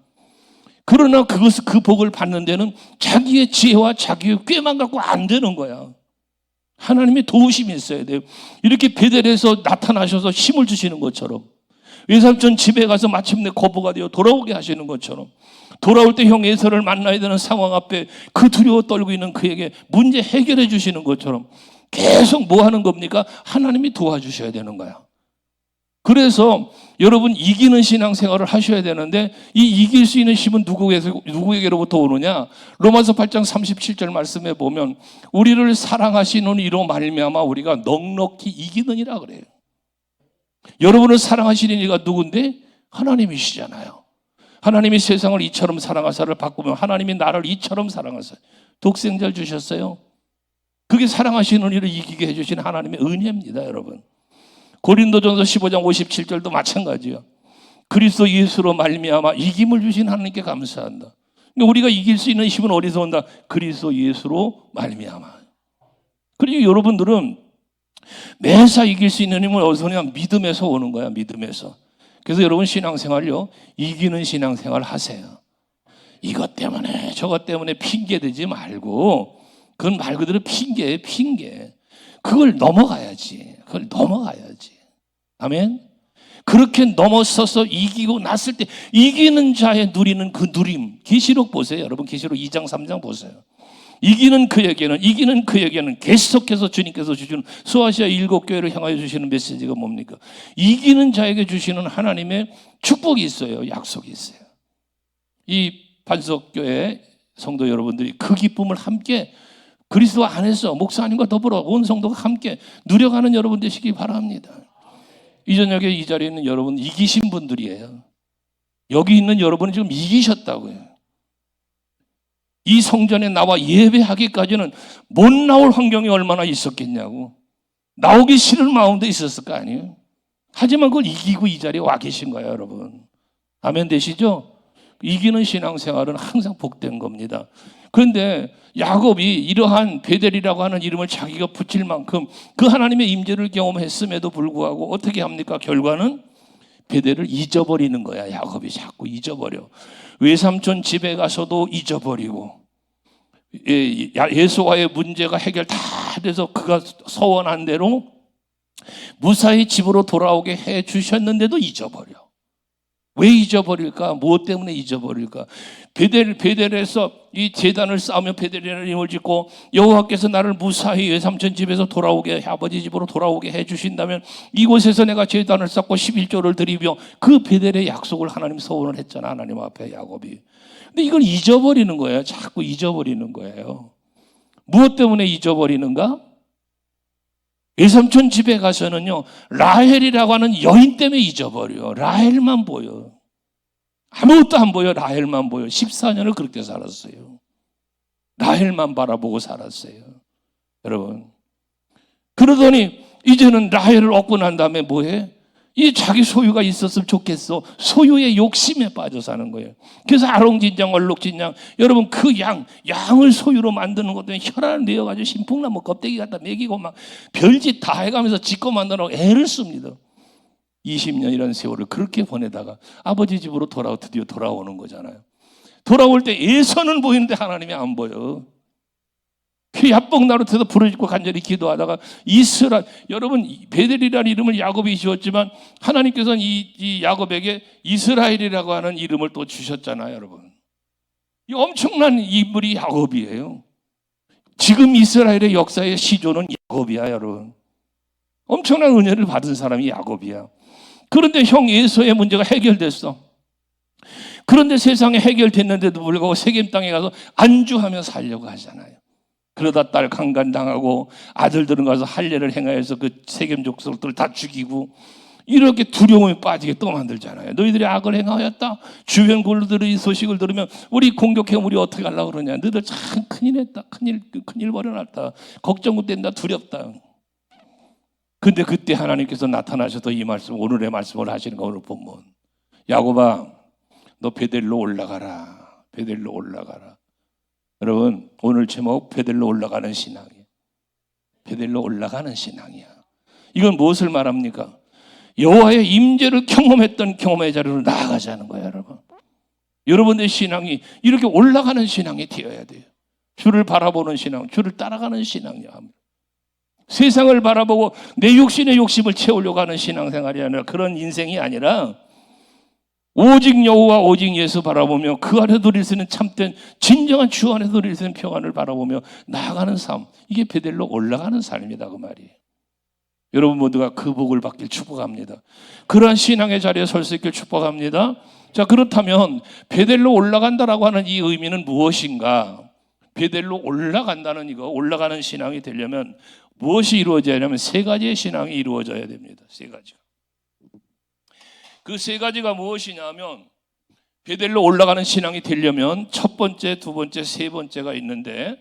그러나 그 복을 받는 데는 자기의 지혜와 자기의 꾀만 갖고 안 되는 거야. 하나님의 도우심이 있어야 돼요. 이렇게 베델에서 나타나셔서 힘을 주시는 것처럼, 외삼촌 집에 가서 마침내 거부가 되어 돌아오게 하시는 것처럼, 돌아올 때 형 에서를 만나야 되는 상황 앞에 그 두려워 떨고 있는 그에게 문제 해결해 주시는 것처럼 계속 뭐 하는 겁니까? 하나님이 도와주셔야 되는 거야. 그래서 여러분 이기는 신앙생활을 하셔야 되는데, 이 이길 수 있는 힘은 누구에게로부터 오느냐? 로마서 8장 37절 말씀에 보면 우리를 사랑하시는 이로 말미암아 우리가 넉넉히 이기느니라 그래요. 여러분을 사랑하시는 이가 누군데? 하나님이시잖아요. 하나님이 세상을 이처럼 사랑하사를 바꾸면 하나님이 나를 이처럼 사랑하사 독생자를 주셨어요. 그게 사랑하시는 이를 이기게 해주신 하나님의 은혜입니다, 여러분. 고린도전서 15장 57절도 마찬가지예요. 그리스도 예수로 말미암아 이김을 주신 하나님께 감사한다. 그러니까 우리가 이길 수 있는 힘은 어디서 온다? 그리스도 예수로 말미암아. 그리고 여러분들은 매사 이길 수 있는 힘은 어디서 오냐? 믿음에서 오는 거야, 믿음에서. 그래서 여러분 신앙생활요, 이기는 신앙생활 하세요. 이것 때문에 저것 때문에 핑계 대지 말고, 그건 말 그대로 핑계예요, 핑계. 그걸 넘어가야지. 아멘. 그렇게 넘어서서 이기고 났을 때 이기는 자의 누리는 그 누림, 계시록 보세요. 여러분 계시록 2장 3장 보세요. 이기는 그에게는 계속해서 주님께서 주시는 소아시아 7교회를 향하여 주시는 메시지가 뭡니까? 이기는 자에게 주시는 하나님의 축복이 있어요. 약속이 있어요. 이 반석교회 성도 여러분들이 그 기쁨을 함께 그리스도 안에서 목사님과 더불어 온 성도가 함께 누려가는 여러분 되시기 바랍니다. 이 저녁에 이 자리에 있는 여러분 이기신 분들이에요. 여기 있는 여러분은 지금 이기셨다고요. 이 성전에 나와 예배하기까지는 못 나올 환경이 얼마나 있었겠냐고. 나오기 싫은 마음도 있었을 거 아니에요. 하지만 그걸 이기고 이 자리에 와 계신 거예요, 여러분. 아멘 되시죠? 이기는 신앙생활은 항상 복된 겁니다. 그런데 야곱이 이러한 베델이라고 하는 이름을 자기가 붙일 만큼 그 하나님의 임재를 경험했음에도 불구하고 어떻게 합니까? 결과는 베델을 잊어버리는 거야. 야곱이 자꾸 잊어버려. 외삼촌 집에 가서도 잊어버리고, 예수와의 문제가 해결 다 돼서 그가 서원한 대로 무사히 집으로 돌아오게 해 주셨는데도 잊어버려. 왜 잊어버릴까? 무엇 때문에 잊어버릴까? 베델에서 이 제단을 쌓으며 베델이라는 이름을 짓고 여호와께서 나를 무사히 외삼촌 집에서 돌아오게, 아버지 집으로 돌아오게 해주신다면 이곳에서 내가 제단을 쌓고 11조를 드리며, 그 베델의 약속을 하나님 서원을 했잖아, 하나님 앞에 야곱이. 근데 이걸 잊어버리는 거예요. 자꾸 잊어버리는 거예요. 무엇 때문에 잊어버리는가? 외삼촌 집에 가서는요, 라헬이라고 하는 여인 때문에 잊어버려. 라헬만 보여. 아무것도 안 보여. 라헬만 보여. 14년을 그렇게 살았어요. 라헬만 바라보고 살았어요. 여러분. 그러더니 이제는 라헬을 얻고 난 다음에 뭐해? 이 자기 소유가 있었으면 좋겠어. 소유의 욕심에 빠져 사는 거예요. 그래서 아롱진장, 얼룩진장, 여러분 그 양을 소유로 만드는 것 때문에 혈안을 내어가지고 신풍나무 껍데기 갖다 먹이고 막 별짓 다 해가면서 짓고 만들라고 애를 씁니다. 20년이라는 세월을 그렇게 보내다가 아버지 집으로 드디어 돌아오는 거잖아요. 돌아올 때 예선은 보이는데 하나님이 안 보여. 그 야복 나루터에서 부르짖고 간절히 기도하다가 여러분 베델이라는 이름을 야곱이 지었지만 하나님께서는 이 야곱에게 이스라엘이라고 하는 이름을 또 주셨잖아요, 여러분. 이 엄청난 인물이 야곱이에요. 지금 이스라엘의 역사의 시조는 야곱이야, 여러분. 엄청난 은혜를 받은 사람이 야곱이야. 그런데 형 에서의 문제가 해결됐어. 그런데 세상에 해결됐는데도 불구하고 세겜 땅에 가서 안주하며 살려고 하잖아요. 그러다 딸 강간당하고 아들들은 가서 할례를 행하여서 그 세겜 족속들 다 죽이고 이렇게 두려움에 빠지게 또 만들잖아요. 너희들이 악을 행하였다. 주변 군주들이 이 소식을 들으면 우리 공격해 우리 어떻게 하려고 그러냐. 너희들 참 큰일 했다. 큰일 벌여놨다. 걱정된다. 두렵다. 근데 그때 하나님께서 나타나셔서 이 말씀, 오늘의 말씀을 하시는 거 오늘 본문. 야곱아, 너 베델로 올라가라. 베델로 올라가라. 여러분, 오늘 제목 베델로 올라가는 신앙이에요. 베델로 올라가는 신앙이야. 이건 무엇을 말합니까? 여호와의 임재를 경험했던 경험의 자리로 나아가자는 거예요, 여러분. 여러분의 신앙이 이렇게 올라가는 신앙이 되어야 돼요. 주를 바라보는 신앙, 주를 따라가는 신앙이야. 세상을 바라보고 내 육신의 욕심을 채우려고 하는 신앙생활이 아니라 그런 인생이 아니라 오직 여호와 오직 예수 바라보며 그 안에 누릴 수 있는 참된 진정한 주 안에 누릴 수 있는 평안을 바라보며 나아가는 삶, 이게 베델로 올라가는 삶이다 그 말이에요. 여러분 모두가 그 복을 받길 축복합니다. 그러한 신앙의 자리에 설 수 있길 축복합니다. 자, 그렇다면 베델로 올라간다라고 하는 이 의미는 무엇인가? 베델로 올라간다는 이거, 올라가는 신앙이 되려면 무엇이 이루어져야 하냐면 세 가지의 신앙이 이루어져야 됩니다. 세 가지가. 그 세 가지가 무엇이냐면 베델로 올라가는 신앙이 되려면 첫 번째, 두 번째, 세 번째가 있는데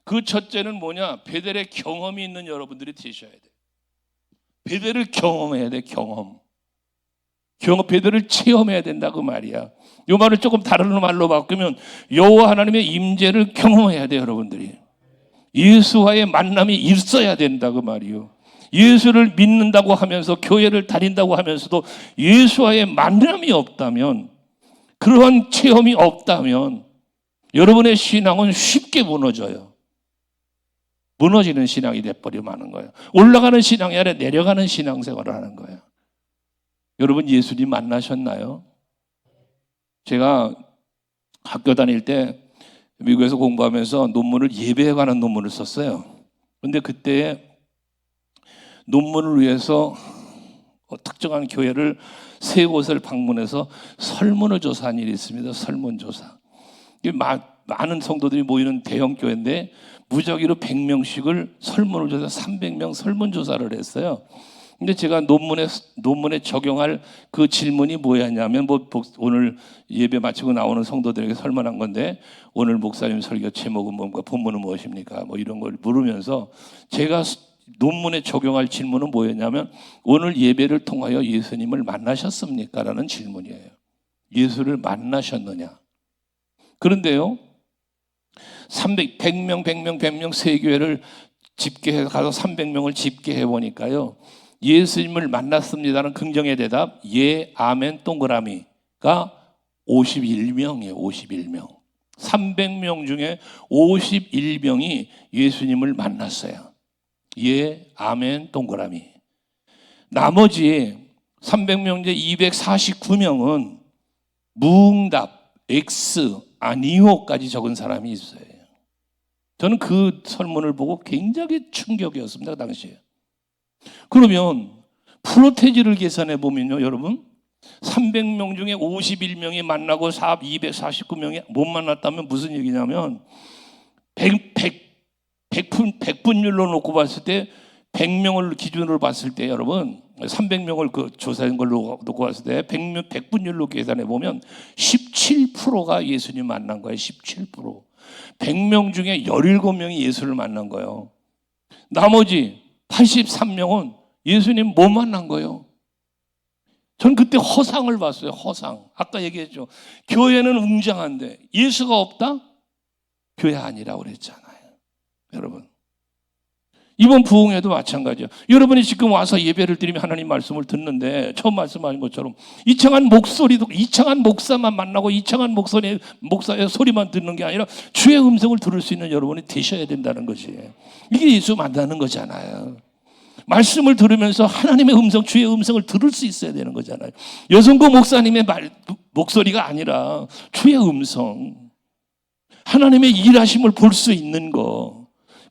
그 첫째는 뭐냐? 베델의 경험이 있는 여러분들이 되셔야 돼요. 베델을 경험해야 돼, 경험. 베델을 체험해야 된다 그 말이야. 이 말을 조금 다른 말로 바꾸면 여호와 하나님의 임재를 경험해야 돼, 여러분들이. 예수와의 만남이 있어야 된다 그 말이요. 예수를 믿는다고 하면서 교회를 다닌다고 하면서도 예수와의 만남이 없다면, 그러한 체험이 없다면 여러분의 신앙은 쉽게 무너져요. 무너지는 신앙이 돼버리면 하는 거예요. 올라가는 신앙이 아니라 내려가는 신앙생활을 하는 거예요. 여러분 예수님 만나셨나요? 제가 학교 다닐 때 미국에서 공부하면서 논문을 예배에 관한 논문을 썼어요. 그런데 그때 논문을 위해서 특정한 교회를 세 곳을 방문해서 설문을 조사한 일이 있습니다. 설문조사. 많은 성도들이 모이는 대형 교회인데 무작위로 100명씩을 설문을 조사, 300명 설문조사를 했어요. 근데 제가 논문에 적용할 그 질문이 뭐였냐면, 오늘 예배 마치고 나오는 성도들에게 설문한 건데, 오늘 목사님 설교 제목은 뭔가, 본문은 무엇입니까? 이런 걸 물으면서 제가 논문에 적용할 질문은 뭐였냐면, 오늘 예배를 통하여 예수님을 만나셨습니까? 라는 질문이에요. 예수를 만나셨느냐? 그런데요, 100명 세 교회를 집계해 가서 300명을 집계해 보니까요, 예수님을 만났습니다는 긍정의 대답, 예, 아멘, 동그라미가 51명이에요. 51명. 300명 중에 51명이 예수님을 만났어요. 예, 아멘, 동그라미. 나머지 300명 중에 249명은 무응답, X, 아니오까지 적은 사람이 있어요. 저는 그 설문을 보고 굉장히 충격이었습니다, 당시에. 그러면 프로테지를 계산해 보면요, 여러분, 300명 중에 51명이 만나고 249명이 못 만났다면 무슨 얘기냐면 100분율로 놓고 봤을 때 100명을 기준으로 봤을 때, 여러분, 300명을 그 조사한 걸로 놓고 봤을 때 100분율로 계산해 보면 17%가 예수님 만난 거예요. 17%. 100명 중에 17명이 예수를 만난 거예요. 나머지 83명은 예수님 못 만난 거예요. 전 그때 허상을 봤어요. 허상. 아까 얘기했죠. 교회는 웅장한데 예수가 없다? 교회 아니라고 그랬잖아요. 여러분, 이번 부흥회도 마찬가지예요. 여러분이 지금 와서 예배를 드리면 하나님 말씀을 듣는데, 처음 말씀하신 것처럼 이창한 목사만 만나고 이창한 목사의 소리만 듣는 게 아니라 주의 음성을 들을 수 있는 여러분이 되셔야 된다는 것이, 이게 예수 만나는 거잖아요. 말씀을 들으면서 하나님의 음성, 주의 음성을 들을 수 있어야 되는 거잖아요. 여성고 목사님의 목소리가 아니라 주의 음성, 하나님의 일하심을 볼 수 있는 거,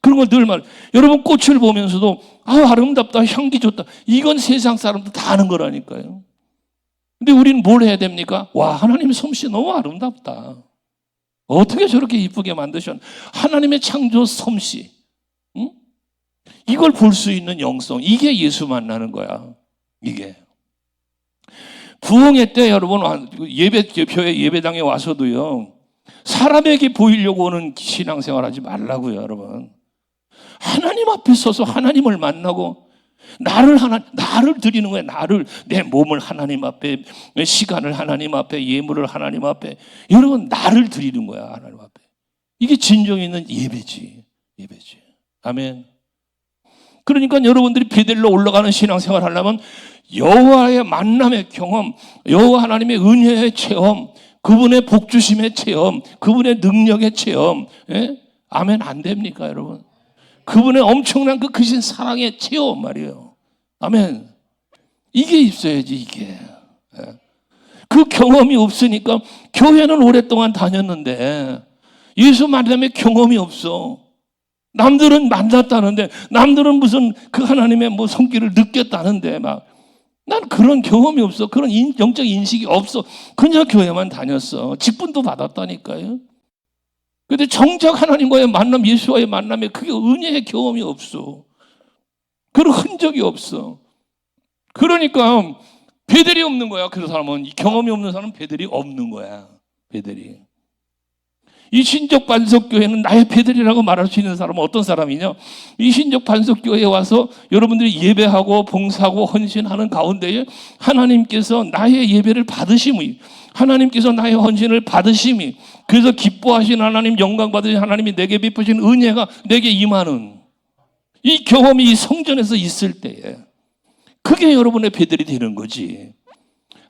그런 걸 늘 여러분 꽃을 보면서도 아름답다, 향기 좋다, 이건 세상 사람도 다 아는 거라니까요. 근데 우리는 뭘 해야 됩니까? 와, 하나님의 솜씨 너무 아름답다. 어떻게 저렇게 이쁘게 만드셨나? 하나님의 창조 솜씨, 응? 이걸 볼 수 있는 영성, 이게 예수 만나는 거야. 이게 부흥회 때 여러분 교회 예배당에 와서도요, 사람에게 보이려고 오는 신앙생활하지 말라고요, 여러분. 하나님 앞에 서서 하나님을 만나고 나를 드리는 거야. 내 몸을 하나님 앞에, 시간을 하나님 앞에, 예물을 하나님 앞에, 여러분 나를 드리는 거야, 하나님 앞에. 이게 진정 있는 예배지. 아멘. 그러니까 여러분들이 베델로 올라가는 신앙생활 하려면 여호와의 만남의 경험, 여호와 하나님의 은혜의 체험, 그분의 복주심의 체험, 그분의 능력의 체험, 예? 아멘. 안 됩니까, 여러분? 그분의 엄청난 그 크신 사랑의 체험 말이에요. 아멘. 이게 있어야지, 이게. 그 경험이 없으니까 교회는 오랫동안 다녔는데 예수 만남의 경험이 없어. 남들은 만났다는데, 남들은 무슨 그 하나님의 뭐 손길을 느꼈다는데, 난 그런 경험이 없어. 그런 영적 인식이 없어. 그냥 교회만 다녔어. 직분도 받았다니까요. 근데 정작 하나님과의 만남, 예수와의 만남에 그게 은혜의 경험이 없어. 그런 흔적이 없어. 그러니까 베델이 없는 거야. 그 사람은, 경험이 없는 사람은 베델이 없는 거야. 베델이. 이 신적 반석교회는 나의 베델이라고 말할 수 있는 사람은 어떤 사람이냐? 이 신적 반석교회에 와서 여러분들이 예배하고 봉사하고 헌신하는 가운데에 하나님께서 나의 예배를 받으심이, 하나님께서 나의 헌신을 받으심이, 그래서 기뻐하신 하나님, 영광 받으신 하나님이 내게 베푸신 은혜가 내게 임하는 이 경험이 이 성전에서 있을 때에, 그게 여러분의 베델이 되는 거지.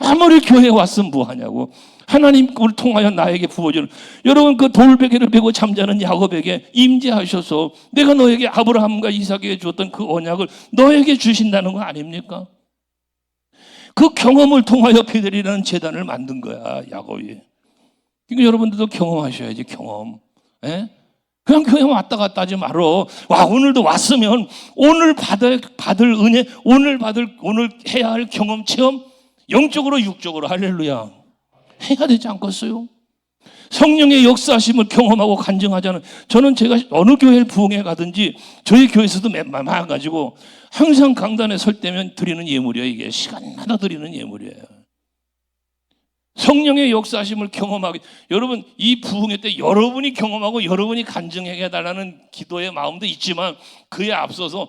아무리 교회에 왔으면 뭐하냐고. 하나님을 통하여 나에게 부어주는, 여러분 그 돌베개를 베고 잠자는 야곱에게 임재하셔서 내가 너에게 아브라함과 이삭에게 주었던 그 언약을 너에게 주신다는 거 아닙니까? 그 경험을 통하여 베델이라는 제단을 만든 거야, 야곱이. 그러니까 여러분들도 경험하셔야지, 경험. 예? 그냥 교회 왔다 갔다 하지 말어. 와, 오늘도 왔으면 오늘 받을 은혜, 오늘 해야 할 경험, 체험, 영적으로 육적으로, 할렐루야, 해야 되지 않겠어요? 성령의 역사하심을 경험하고 간증하자는, 저는 제가 어느 교회 부흥회 가든지 저희 교회에서도 마찬가지고 항상 강단에 설 때면 드리는 예물이에요. 이게 시간마다 드리는 예물이에요. 성령의 역사하심을 경험하기, 여러분 이 부흥회 때 여러분이 경험하고 여러분이 간증해 달라는 기도의 마음도 있지만, 그에 앞서서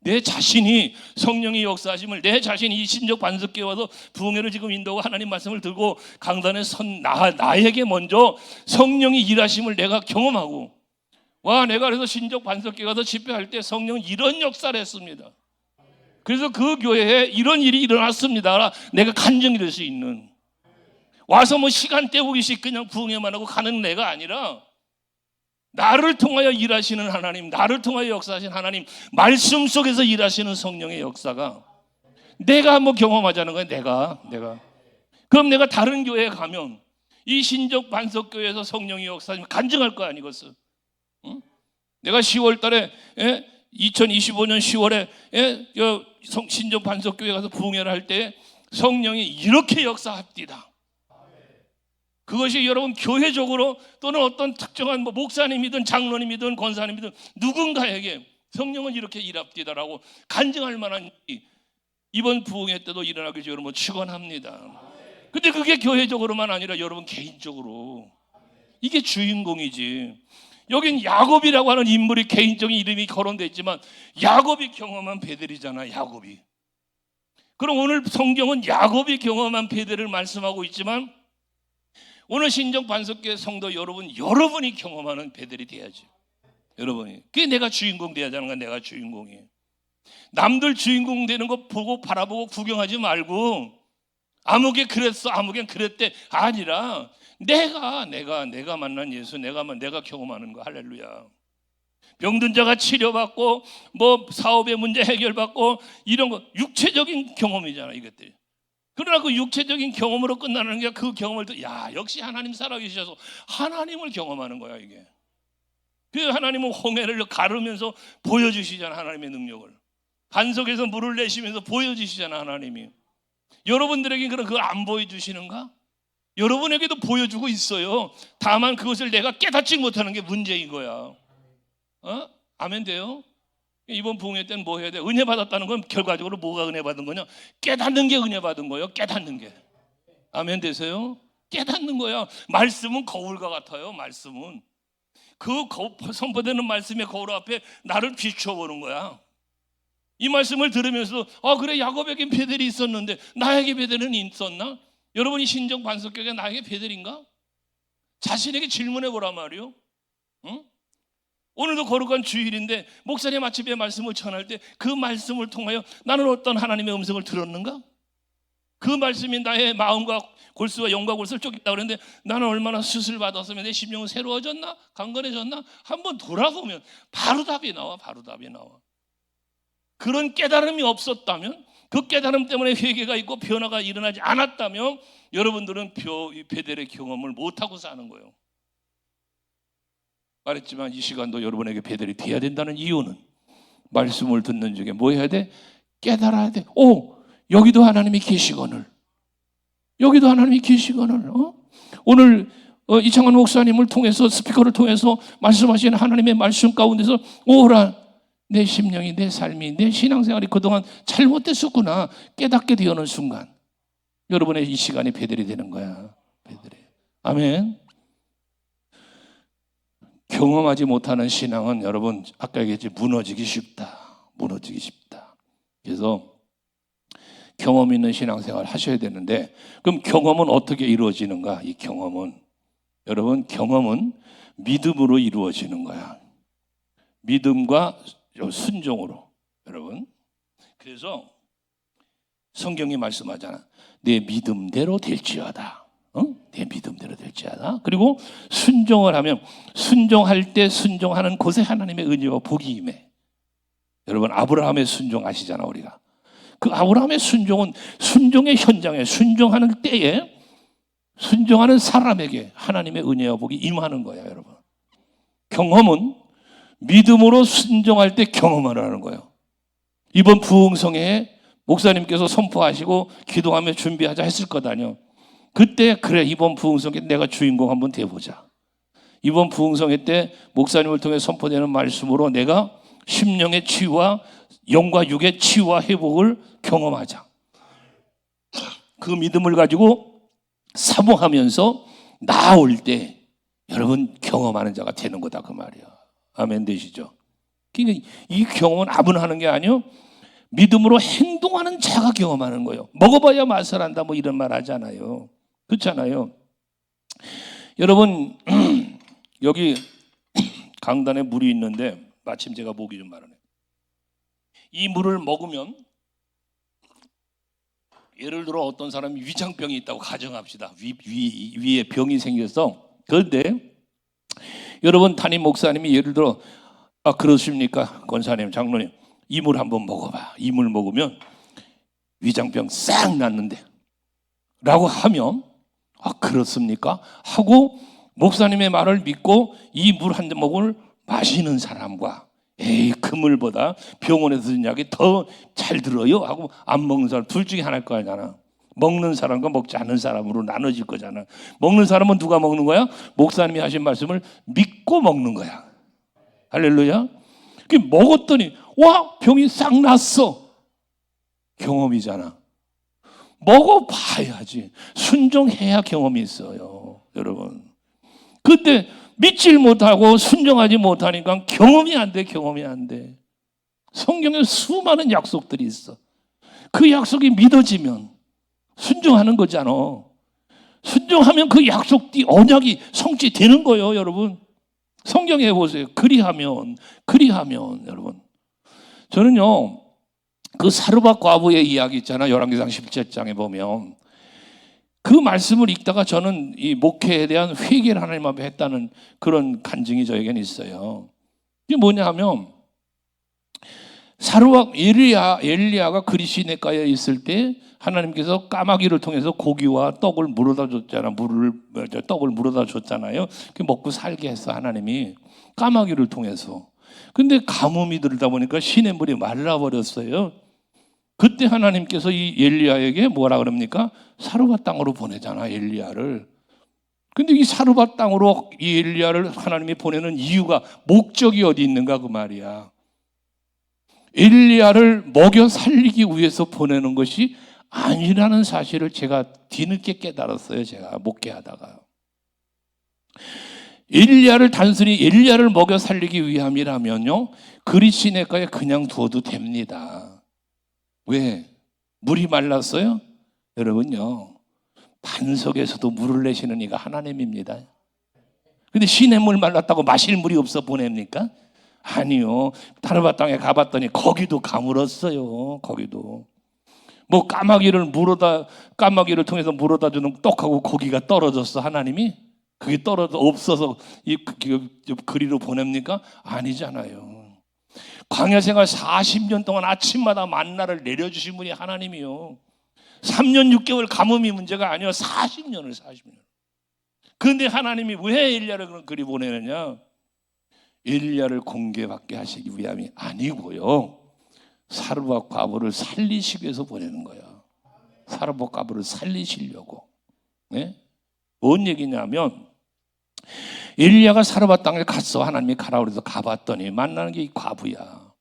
내 자신이 성령의 역사하심을, 내 자신이 이 신적 반석교회 와서 부흥회를 지금 인도하고 하나님 말씀을 들고 강단에 선 나에게 먼저 성령이 일하심을 내가 경험하고, 와, 내가 그래서 신적 반석교회 가서 집회할 때 성령은 이런 역사를 했습니다. 그래서 그 교회에 이런 일이 일어났습니다. 내가 간증이 될 수 있는, 와서 뭐 시간 때우기식 그냥 부흥회만 하고 가는 내가 아니라, 나를 통하여 일하시는 하나님, 나를 통하여 역사하시는 하나님, 말씀 속에서 일하시는 성령의 역사가 내가 한번 경험하자는 거예요. 내가. 그럼 내가 다른 교회에 가면 이 신적 반석교회에서 성령의 역사하시면 간증할 거 아니겠어? 응? 내가 10월 달에 2025년 10월에 신적 반석교회 가서 부흥회를 할 때 성령이 이렇게 역사합디다. 그것이 여러분 교회적으로 또는 어떤 특정한 목사님이든 장로님이든 권사님이든 누군가에게 성령은 이렇게 일합디다라고 간증할 만한 일이 이번 부흥회 때도 일어나기 여러분 축원합니다. 근데 그게 교회적으로만 아니라 여러분 개인적으로, 이게 주인공이지. 여긴 야곱이라고 하는 인물이 개인적인 이름이 거론되어 있지만 야곱이 경험한 베델이잖아, 야곱이. 그럼 오늘 성경은 야곱이 경험한 베델을 말씀하고 있지만, 오늘 신적 반석교회 성도 여러분이 경험하는 베델이 돼야지. 여러분이. 그게 내가 주인공 돼야 하는 거야. 내가 주인공이에요. 남들 주인공 되는 거 보고 바라보고 구경하지 말고, 아무개 그랬어, 아무개 그랬대 아니라, 내가 만난 예수, 내가 경험하는 거. 할렐루야. 병든 자가 치료받고 뭐 사업의 문제 해결받고 이런 거 육체적인 경험이잖아, 이것들. 그러나 그 육체적인 경험으로 끝나는 게, 그 경험을 역시 하나님 살아계셔서 하나님을 경험하는 거야, 이게. 그 하나님은 홍해를 가르면서 보여주시잖아, 하나님의 능력을. 반석에서 물을 내시면서 보여주시잖아, 하나님이. 여러분들에게 그걸 안 보여주시는가? 여러분에게도 보여주고 있어요. 다만 그것을 내가 깨닫지 못하는 게 문제인 거야. 아멘 돼요? 이번 부흥회 때는 뭐 해야 돼? 은혜 받았다는 건 결과적으로 뭐가 은혜 받은 거냐? 깨닫는 게 은혜 받은 거예요. 깨닫는 게. 아멘 되세요? 깨닫는 거야. 말씀은 거울과 같아요. 말씀은 그 선포되는 말씀의 거울 앞에 나를 비춰보는 거야. 이 말씀을 들으면서 그래, 야곱에게 베델이 있었는데 나에게 베델은 있었나? 여러분이 신정 반석교회가 나에게 베델인가? 자신에게 질문해 보란 말이요. 응? 오늘도 거룩한 주일인데 목사님 아침에 말씀을 전할 때 그 말씀을 통하여 나는 어떤 하나님의 음성을 들었는가? 그 말씀이 나의 마음과 골수와 영과 골수를 쫓긴다 그랬는데 나는 얼마나 수술 받았으면 내 심령은 새로워졌나? 강건해졌나? 한번 돌아보면 바로 답이 나와. 바로 답이 나와. 그런 깨달음이 없었다면, 그 깨달음 때문에 회개가 있고 변화가 일어나지 않았다면 여러분들은 베델의 경험을 못하고 사는 거예요. 말했지만 이 시간도 여러분에게 베델이 돼야 된다는 이유는 말씀을 듣는 중에 뭐 해야 돼? 깨달아야 돼. 여기도 하나님이 계시거늘, 여기도 하나님이 계시거늘. 오늘 이창환 목사님을 통해서, 스피커를 통해서 말씀하시는 하나님의 말씀 가운데서 오라, 내 심령이, 내 삶이, 내 신앙생활이 그동안 잘못됐었구나 깨닫게 되어오는 순간 여러분의 이 시간이 베델이 되는 거야. 베델이. 아멘. 경험하지 못하는 신앙은 여러분 아까 얘기했지, 무너지기 쉽다. 무너지기 쉽다. 그래서 경험 있는 신앙생활 하셔야 되는데, 그럼 경험은 어떻게 이루어지는가? 이 경험은, 여러분, 경험은 믿음으로 이루어지는 거야. 믿음과 순종으로. 여러분, 그래서 성경이 말씀하잖아. 내 믿음대로 될지어다. 내 믿음대로 될지어다. 그리고 순종을 하면, 순종할 때 순종하는 곳에 하나님의 은혜와 복이 임해. 여러분, 아브라함의 순종 아시잖아. 우리가 그 아브라함의 순종은 순종의 현장에, 순종하는 때에 순종하는 사람에게 하나님의 은혜와 복이 임하는 거예요. 여러분, 경험은 믿음으로 순종할 때 경험을 하는 거예요. 이번 부흥성에 목사님께서 선포하시고 기도하며 준비하자 했을 거다뇨. 그때 그래, 이번 부흥성에 내가 주인공 한번 돼보자. 이번 부흥성회 때 목사님을 통해 선포되는 말씀으로 내가 심령의 치유와 영과 육의 치유와 회복을 경험하자. 그 믿음을 가지고 사모하면서 나아올 때 여러분 경험하는 자가 되는 거다, 그 말이야. 아멘 되시죠? 그러니까 이 경험은 아무나 하는 게 아니요, 믿음으로 행동하는 자가 경험하는 거예요. 먹어봐야 맛을 안다, 뭐 이런 말 하잖아요. 그렇잖아요. 여러분 여기 강단에 물이 있는데 마침 제가 목이 좀 마르네. 이 물을 먹으면, 예를 들어 어떤 사람이 위장병이 있다고 가정합시다. 위에 병이 생겨서. 그런데 여러분 담임 목사님이 예를 들어 그렇습니까 권사님, 장로님, 이 물 한번 먹어봐. 이 물 먹으면 위장병 싹 낫는데 라고 하면 그렇습니까? 하고 목사님의 말을 믿고 이 물 한 모금을 마시는 사람과, 에이 그 물보다 병원에서 듣는 약이 더 잘 들어요 하고 안 먹는 사람, 둘 중에 하나일 거 아니잖아. 먹는 사람과 먹지 않는 사람으로 나눠질 거잖아. 먹는 사람은 누가 먹는 거야? 목사님이 하신 말씀을 믿고 먹는 거야. 할렐루야. 그 먹었더니 와, 병이 싹 났어. 경험이잖아. 먹어봐야지. 순종해야 경험이 있어요, 여러분. 근데 믿질 못하고 순종하지 못하니까 경험이 안 돼. 경험이 안 돼. 성경에 수많은 약속들이 있어. 그 약속이 믿어지면 순종하는 거잖아. 순종하면 그 약속이, 언약이 성취되는 거예요, 여러분. 성경에 보세요. 그리하면 여러분, 저는요 그 사르밧 과부의 이야기 있잖아. 열왕기상 17장에 보면 그 말씀을 읽다가 저는 이 목회에 대한 회개를 하나님 앞에 했다는 그런 간증이 저에게는 있어요. 이게 뭐냐 하면, 사르밧 엘리야가 그리시네가에 있을 때 하나님께서 까마귀를 통해서 고기와 떡을 물어다 줬잖아. 떡을 물어다 줬잖아요. 먹고 살게 했어, 하나님이 까마귀를 통해서. 근데 가뭄이 들다 보니까 시냇물이 말라버렸어요. 그때 하나님께서 이 엘리야에게 뭐라 그럽니까? 사르밧 땅으로 보내잖아, 엘리야를. 근데 이 사르밧 땅으로 이 엘리야를 하나님이 보내는 이유가, 목적이 어디 있는가 그 말이야. 엘리야를 먹여 살리기 위해서 보내는 것이 아니라는 사실을 제가 뒤늦게 깨달았어요. 제가 목회하다가. 엘리야를 단순히 엘리야를 먹여 살리기 위함이라면요, 그리 시내가에 그냥 두어도 됩니다. 왜? 물이 말랐어요? 여러분요, 반석에서도 물을 내시는 이가 하나님입니다. 근데 시냇물 말랐다고 마실 물이 없어 보냅니까? 아니요. 사르밧 땅에 가봤더니 거기도 가물었어요. 거기도. 뭐 까마귀를 통해서 물어다 주는 떡하고 고기가 떨어졌어, 하나님이? 그게 떨어져 없어서 이 그리로 보냅니까? 아니잖아요. 광야 생활 40년 동안 아침마다 만나를 내려주신 분이 하나님이요. 3년 6개월 가뭄이 문제가 아니요. 40년을. 그런데 하나님이 왜 엘리야를 그런 그리 보내느냐? 엘리야를 공개받게 하시기 위함이 아니고요, 사르밧 과부를 살리시기 위해서 보내는 거예요. 사르밧 과부를 살리시려고. 네? 뭔 얘기냐면, 엘리야가 사르밧 땅에 갔어. 하나님이 가라 그래서 가봤더니 만나는 게 이 과부야.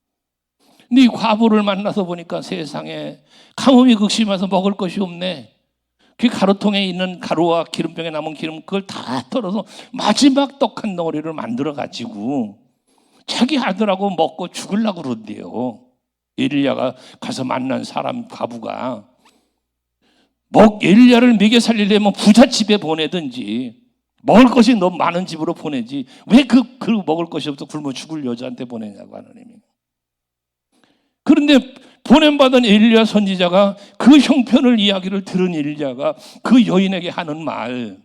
근데 이 과부를 만나서 보니까 세상에 가뭄이 극심해서 먹을 것이 없네. 그 가루통에 있는 가루와 기름병에 남은 기름, 그걸 다 털어서 마지막 떡 한 덩어리를 만들어 가지고 자기 아들하고 먹고 죽으려고 그러는데요. 엘리야가 가서 만난 사람 과부가 엘리야를 먹여 살리려면 부잣집에 보내든지 먹을 것이 너무 많은 집으로 보내지 왜 그 먹을 것이 없어 굶어 죽을 여자한테 보내냐고, 하나님이. 그런데 보냄받은 엘리야 선지자가 그 형편을 이야기를 들은 엘리야가 그 여인에게 하는 말,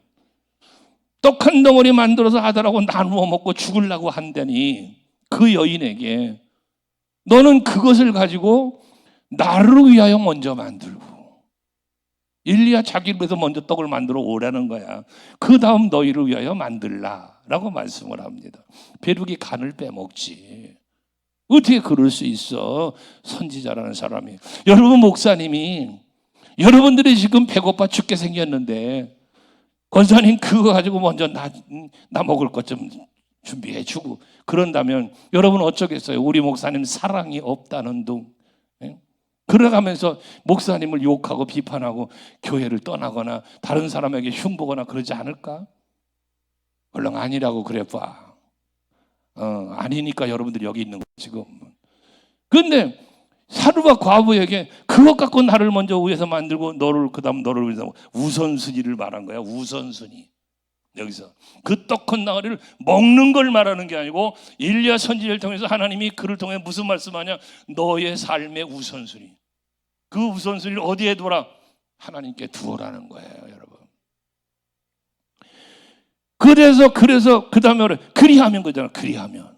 떡 한 덩어리 만들어서 아들하고 나누어 먹고 죽으려고 한다니, 그 여인에게 너는 그것을 가지고 나를 위하여 먼저 만들고, 엘리야 자기를 위해서 먼저 떡을 만들어 오라는 거야. 그 다음 너희를 위하여 만들라라고 말씀을 합니다. 벼룩이 간을 빼먹지. 어떻게 그럴 수 있어? 선지자라는 사람이. 여러분, 목사님이 여러분들이 지금 배고파 죽게 생겼는데 권사님 그거 가지고 먼저 나 먹을 것 좀 준비해 주고 그런다면 여러분 어쩌겠어요? 우리 목사님 사랑이 없다는 둥. 그러가면서 목사님을 욕하고 비판하고 교회를 떠나거나 다른 사람에게 흉보거나 그러지 않을까? 얼른 아니라고 그래 봐. 아니니까 여러분들이 여기 있는 거 지금. 그런데 사르밧 과부에게 그것 갖고 나를 먼저 위해서 만들고 그다음 너를 위해서 우선순위를 말한 거야. 우선순위. 여기서 그 떡 한 덩어리를 먹는 걸 말하는 게 아니고, 엘리야 선지자를 통해서 하나님이 그를 통해 무슨 말씀하냐? 너의 삶의 우선순위. 그 우선순위를 어디에 두어라? 하나님께 두어라는 거예요, 여러분. 그래서 그 다음에 그리하면 거잖아. 그리하면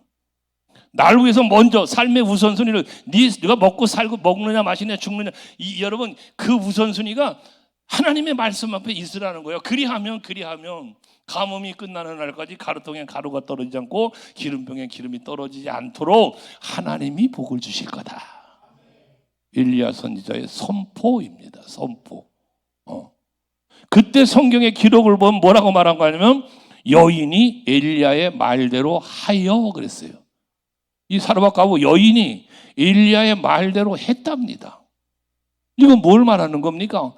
날 위해서 먼저 삶의 우선순위를, 네가 먹고 살고 먹느냐 마시느냐 죽느냐, 여러분 그 우선순위가 하나님의 말씀 앞에 있으라는 거예요. 그리하면 가뭄이 끝나는 날까지 가루통에 가루가 떨어지지 않고 기름병에 기름이 떨어지지 않도록 하나님이 복을 주실 거다. 엘리야 선지자의 선포입니다. 선포. 그때 성경의 기록을 보면 뭐라고 말한 거 아니면 여인이 엘리야의 말대로 하여 그랬어요. 이 사르밧 과부 여인이 엘리야의 말대로 했답니다. 이건 뭘 말하는 겁니까?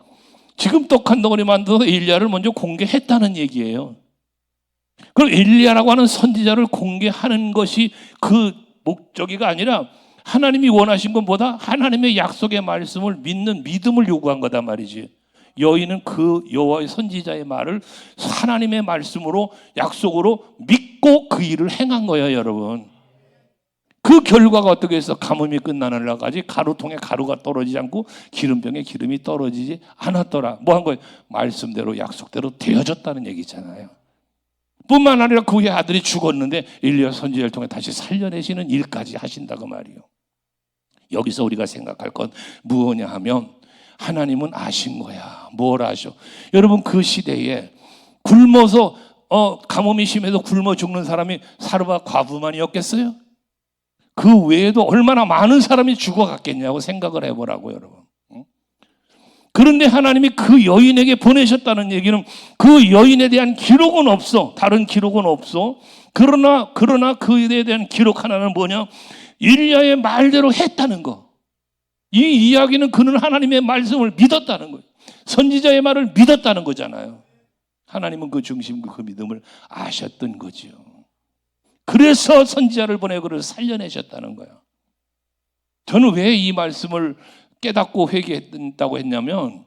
지금 떡 한 덩어리 만들어서 엘리야를 먼저 공개했다는 얘기예요. 그럼 엘리야라고 하는 선지자를 공개하는 것이 그 목적이가 아니라 하나님이 원하신 것보다 하나님의 약속의 말씀을 믿는 믿음을 요구한 거다 말이지. 여인은 그 여호와의 선지자의 말을 하나님의 말씀으로 약속으로 믿고 그 일을 행한 거예요, 여러분. 그 결과가 어떻게 해서 가뭄이 끝나는 날까지 가루통에 가루가 떨어지지 않고 기름병에 기름이 떨어지지 않았더라. 뭐 한 거예요? 말씀대로 약속대로 되어졌다는 얘기잖아요. 뿐만 아니라 그의 아들이 죽었는데 엘리야 선지자를 통해 다시 살려내시는 일까지 하신다고 말이에요. 여기서 우리가 생각할 건 무엇냐 하면 하나님은 아신 거야. 뭘 아셔? 여러분 그 시대에 굶어서 가뭄이 심해서 굶어 죽는 사람이 사르밧 과부만이었겠어요? 그 외에도 얼마나 많은 사람이 죽어갔겠냐고 생각을 해보라고 여러분. 그런데 하나님이 그 여인에게 보내셨다는 얘기는 그 여인에 대한 기록은 없어. 다른 기록은 없어. 그러나 그에 대한 기록 하나는 뭐냐? 일리야의 말대로 했다는 거. 이 이야기는 그는 하나님의 말씀을 믿었다는 거예요. 선지자의 말을 믿었다는 거잖아요. 하나님은 그 중심, 그 믿음을 아셨던 거죠. 그래서 선지자를 보내 그를 살려내셨다는 거예요. 저는 왜 이 말씀을 깨닫고 회개했다고 했냐면,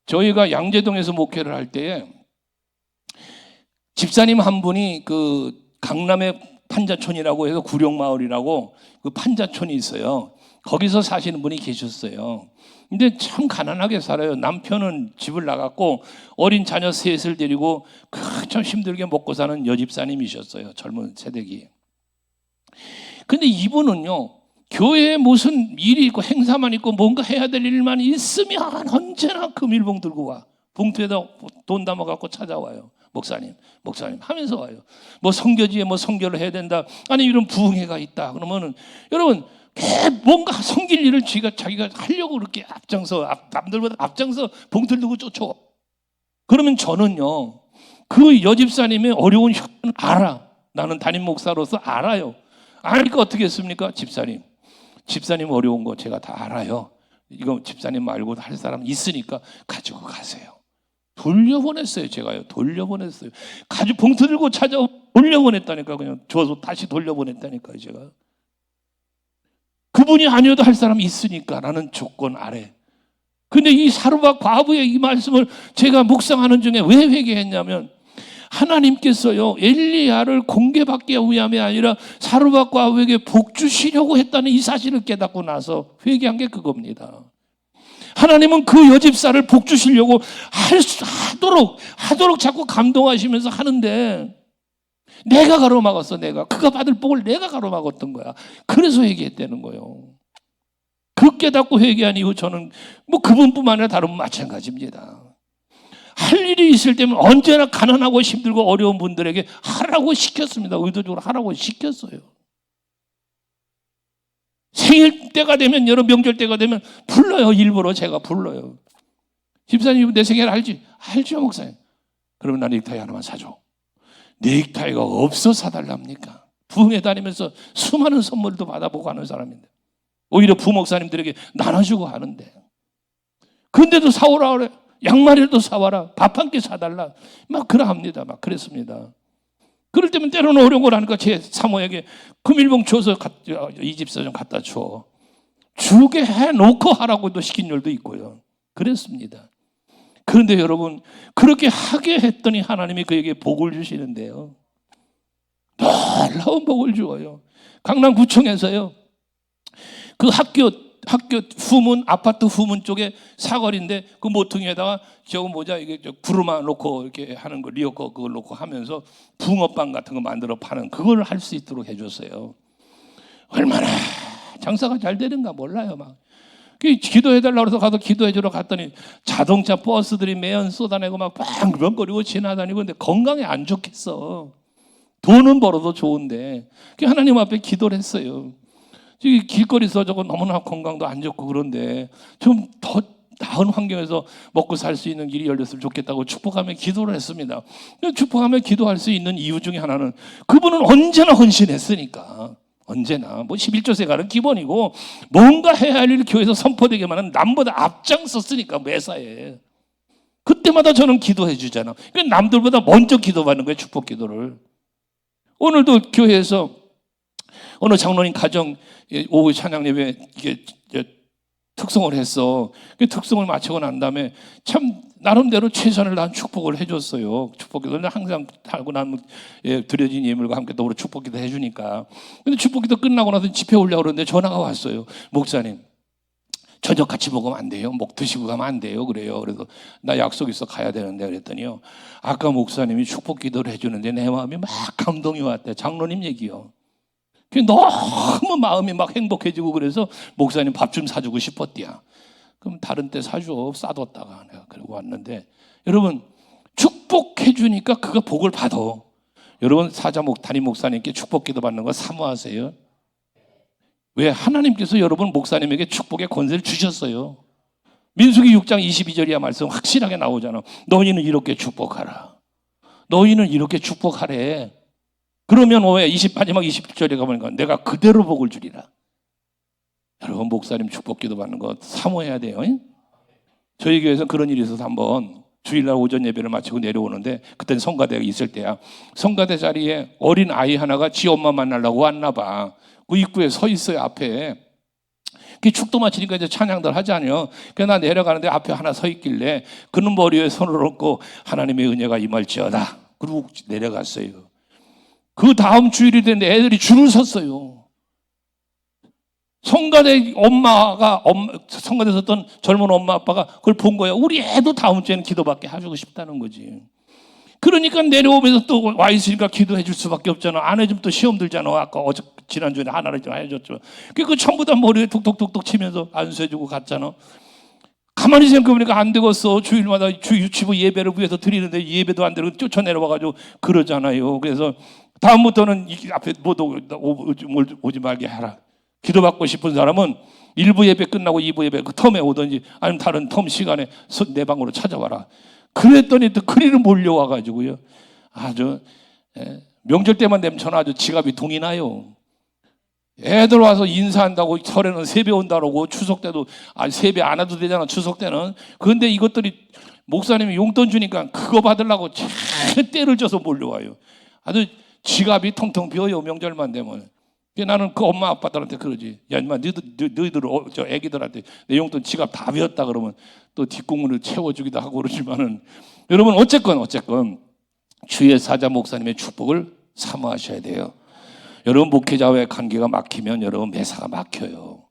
저희가 양재동에서 목회를 할 때에 집사님 한 분이 그 강남의 판자촌이라고 해서 구룡마을이라고 그 판자촌이 있어요. 거기서 사시는 분이 계셨어요. 근데 참 가난하게 살아요. 남편은 집을 나갔고 어린 자녀 셋을 데리고 참 힘들게 먹고 사는 여집사님이셨어요. 젊은 세대기. 근데 이분은요, 교회에 무슨 일이 있고 행사만 있고 뭔가 해야 될 일만 있으면 언제나 금일봉 들고 와. 봉투에다 돈 담아갖고 찾아와요. 목사님 하면서 와요. 뭐 성교지에 뭐 성교를 해야 된다. 아니 이런 부흥회가 있다. 그러면은 여러분 뭔가 성길 일을 자기가 하려고 그렇게 남들보다 앞장서 봉투를 들고 쫓아와. 그러면 저는요, 그 여집사님의 어려운 형편을 알아. 나는 담임 목사로서 알아요. 아니까 어떻게 했습니까? 집사님 어려운 거 제가 다 알아요. 이거 집사님 말고 할 사람 있으니까 가지고 가세요. 돌려보냈어요. 제가요. 돌려보냈어요. 가지고 봉투 들고 돌려보냈다니까. 그냥 줘서 다시 돌려보냈다니까요. 제가. 그분이 아니어도 할 사람이 있으니까 라는 조건 아래. 근데 이 사르밧 과부의 이 말씀을 제가 묵상하는 중에 왜 회개했냐면, 하나님께서요, 엘리야를 공개받기 위함이 아니라 사르밧 과부에게 복 주시려고 했다는 이 사실을 깨닫고 나서 회개한 게 그겁니다. 하나님은 그 여집사를 복 주시려고 하도록 자꾸 감동하시면서 하는데, 내가 가로막았어. 그가 받을 복을 내가 가로막았던 거야. 그래서 회개했다는 거예요. 그 깨닫고 회개한 이후 저는 뭐 그분뿐만 아니라 다른 분 마찬가지입니다. 할 일이 있을 때면 언제나 가난하고 힘들고 어려운 분들에게 하라고 시켰습니다. 의도적으로 하라고 시켰어요. 생일 때가 되면, 여러 명절 때가 되면 불러요. 일부러 제가 불러요. 집사님 내 생일 알지? 알죠 목사님. 그러면 나 넥타이 하나만 사줘. 넥타이가 없어 사달랍니까? 부흥회 다니면서 수많은 선물도 받아보고 하는 사람인데, 오히려 부목사님들에게 나눠주고 하는데, 근데도 사오라 그래. 양말이라도 사와라. 밥 한 끼 사달라. 막 그러합니다. 막 그랬습니다. 그럴 때면 때로는 어려운 걸 하니까 제 사모에게 금일봉 줘서 이 집사 좀 갖다 줘. 주게 해놓고 하라고도 시킨 일도 있고요. 그랬습니다. 그런데 여러분, 그렇게 하게 했더니 하나님이 그에게 복을 주시는데요, 놀라운 복을 주어요. 강남구청에서요, 그 학교 후문, 아파트 후문 쪽에 사거리인데 그 모퉁이에다가 이게 구루마 놓고 이렇게 하는 거, 리어커 그걸 놓고 하면서 붕어빵 같은 거 만들어 파는 그걸 할 수 있도록 해줬어요. 얼마나 장사가 잘 되는가 몰라요. 막 기도해달라고 해서 가서 기도해주러 갔더니 자동차 버스들이 매연 쏟아내고 막 빵빵거리고 지나다니고, 근데 건강에 안 좋겠어. 돈은 벌어도 좋은데. 하나님 앞에 기도를 했어요. 길거리에서 저거 너무나 건강도 안 좋고 그런데 좀 더 나은 환경에서 먹고 살 수 있는 길이 열렸으면 좋겠다고 축복하며 기도를 했습니다. 축복하며 기도할 수 있는 이유 중에 하나는, 그분은 언제나 헌신했으니까. 언제나 뭐 11조세가는 기본이고, 뭔가 해야 할 일 교회에서 선포되게만 하면 남보다 앞장섰으니까 매사에. 그때마다 저는 기도해 주잖아. 남들보다 먼저 기도받는 거예요. 축복 기도를. 오늘도 교회에서 어느 장로님 가정 오후 찬양 예배 이게 특성을 했어. 그 특성을 마치고 난 다음에 참 나름대로 최선을 다한 축복을 해줬어요. 축복기도는 항상 하고 나면 드려진 예물과 함께 더불어 축복기도 해주니까. 근데 축복기도 끝나고 나서 집회 오려고 그러는데 전화가 왔어요. 목사님, 저녁 같이 먹으면 안 돼요? 드시고 가면 안 돼요? 그래요. 그래서 나 약속 있어 가야 되는데 그랬더니요, 아까 목사님이 축복기도를 해주는데 내 마음이 막 감동이 왔대. 장로님 얘기요. 너무 마음이 막 행복해지고, 그래서 목사님 밥 좀 사주고 싶었디야. 그럼 다른 때 사줘. 싸뒀다가 내가 그러고 왔는데, 여러분 축복해 주니까 그가 복을 받아. 여러분 담임 목사님께 축복 기도 받는 거 사모하세요. 왜? 하나님께서 여러분 목사님에게 축복의 권세를 주셨어요. 민수기 6장 22절이야 말씀 확실하게 나오잖아. 너희는 이렇게 축복하라. 너희는 이렇게 축복하래. 그러면 왜 마지막 20절에 가보니까 내가 그대로 복을 주리라. 여러분 목사님 축복 기도 받는 거 사모해야 돼요. 저희 교회에서 그런 일이 있어서 한번 주일날 오전 예배를 마치고 내려오는데 그때는 성가대가 있을 때야. 성가대 자리에 어린 아이 하나가 지 엄마 만나려고 왔나 봐. 그 입구에 서 있어요. 앞에. 그 축도 마치니까 이제 찬양들 하잖아요. 그래서 나 내려가는데 앞에 하나 서 있길래 그는 머리에 손을 얹고 하나님의 은혜가 임할지어다. 그리고 내려갔어요. 그 다음 주일이 됐는데 애들이 줄을 섰어요. 성가대 성가대 섰던 젊은 엄마 아빠가 그걸 본 거예요. 우리 애도 다음 주에는 기도받게 해주고 싶다는 거지. 그러니까 내려오면서 또 와 있으니까 기도해 줄 수밖에 없잖아. 안 해주면 또 시험 들잖아. 아까 지난주에 하나를 좀 해줬죠. 그 전부 다 머리에 톡톡톡톡 치면서 안수해주고 갔잖아. 가만히 생각해보니까 안 되겠어. 주일마다 유치부 예배를 위해서 드리는데 예배도 안 되고 쫓아내려와가지고 그러잖아요. 그래서 다음부터는 앞에 못 오지 말게 하라. 기도받고 싶은 사람은 1부 예배 끝나고 2부 예배 그 텀에 오든지 아니면 다른 텀 시간에 내 방으로 찾아와라. 그랬더니 또 그리를 몰려와가지고요. 아주 명절 때만 되면 저는 아주 지갑이 동이 나요. 애들 와서 인사한다고 설에는 세배 온다고 추석 때도 세배 안 와도 되잖아. 추석 때는. 그런데 이것들이 목사님이 용돈 주니까 그거 받으려고 참 때를 져서 몰려와요. 아주 지갑이 텅텅 비어요. 명절만 되면. 나는 그 엄마 아빠들한테 그러지. 야 인마 너희들 저 애기들한테 내 용돈 지갑 다 비었다 그러면 또 뒷공문을 채워주기도 하고 그러지만은 여러분 어쨌건 주의 사자 목사님의 축복을 사모하셔야 돼요. 여러분 목회자와의 관계가 막히면 여러분 매사가 막혀요.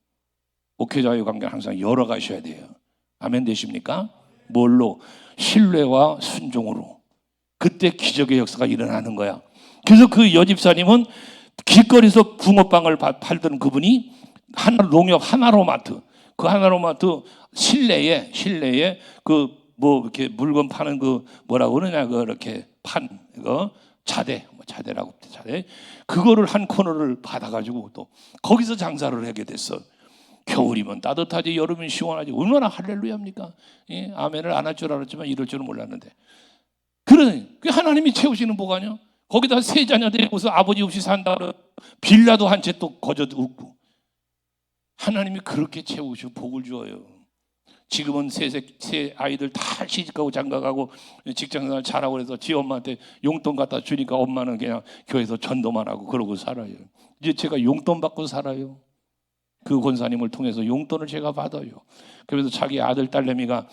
목회자와의 관계는 항상 열어가셔야 돼요. 아멘 되십니까? 뭘로? 신뢰와 순종으로. 그때 기적의 역사가 일어나는 거야. 그래서 그 여집사님은 길거리에서 붕어빵을 팔던 그분이 농협 하나로마트, 그 하나로마트 실내에 그 뭐 이렇게 물건 파는 그 뭐라고 그러냐 그 이렇게 이거 자대라고 자대 그거를 한 코너를 받아가지고 또 거기서 장사를 하게 됐어. 겨울이면 따뜻하지 여름이면 시원하지 얼마나 할렐루야입니까? 예? 아멘을 안 할 줄 알았지만 이럴 줄은 몰랐는데 그러니 그 하나님이 채우시는 복 아니야? 거기다 세 자녀 데리고서 아버지 없이 산다 그러 빌라도 한 채 또 거저 웃고 하나님이 그렇게 채우시고 복을 주어요. 지금은 세 아이들 다 시집가고 장가가고 직장생활 잘하고 그래서 지 엄마한테 용돈 갖다 주니까 엄마는 그냥 교회에서 전도만 하고 그러고 살아요. 이제 제가 용돈 받고 살아요. 그 권사님을 통해서 용돈을 제가 받아요. 그래서 자기 아들 딸내미가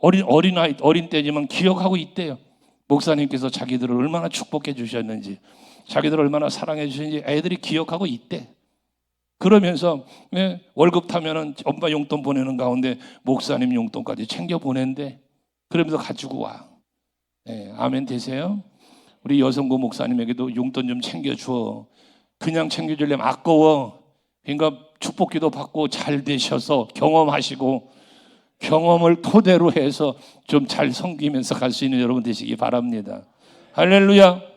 어린 때지만 기억하고 있대요. 목사님께서 자기들을 얼마나 축복해 주셨는지, 자기들을 얼마나 사랑해 주셨는지 애들이 기억하고 있대. 그러면서 월급 타면은 엄마 용돈 보내는 가운데 목사님 용돈까지 챙겨 보낸대. 그러면서 가지고 와. 아멘 되세요? 우리 여성부 목사님에게도 용돈 좀 챙겨줘. 그냥 챙겨주려면 아까워. 그러니까 축복기도 받고 잘 되셔서 경험하시고 경험을 토대로 해서 좀 잘 섬기면서 갈 수 있는 여러분 되시기 바랍니다. 할렐루야.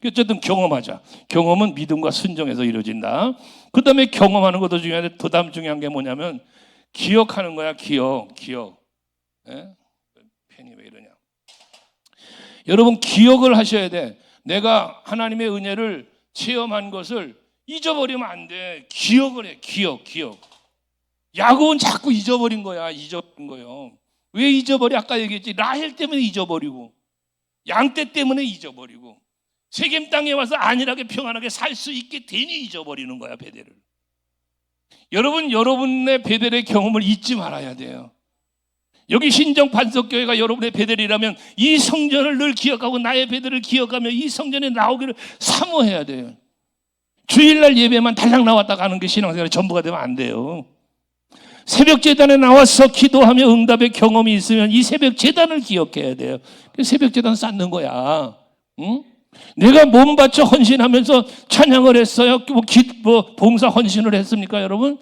어쨌든 경험하자. 경험은 믿음과 순종에서 이루어진다. 그 다음에 경험하는 것도 중요한데 더 다음 중요한 게 뭐냐면 기억하는 거야. 기억. 펜이 왜 이러냐. 여러분 기억을 하셔야 돼. 내가 하나님의 은혜를 체험한 것을 잊어버리면 안 돼. 기억을 해. 기억. 야곱은 자꾸 잊어버린 거야. 잊어버린 거예요. 왜 잊어버려? 아까 얘기했지. 라헬 때문에 잊어버리고 양떼 때문에 잊어버리고 세겜 땅에 와서 안일하게 평안하게 살 수 있게 되니 잊어버리는 거야. 베델을. 여러분의 베델의 경험을 잊지 말아야 돼요. 여기 신정 반석교회가 여러분의 베델이라면 이 성전을 늘 기억하고 나의 베델을 기억하며 이 성전에 나오기를 사모해야 돼요. 주일날 예배만 달랑 나왔다 가는 게 신앙생활의 전부가 되면 안 돼요. 새벽 제단에 나와서 기도하며 응답의 경험이 있으면 이 새벽 제단을 기억해야 돼요. 새벽 제단 쌓는 거야. 응? 내가 몸 바쳐 헌신하면서 찬양을 했어요. 봉사 헌신을 했습니까, 여러분?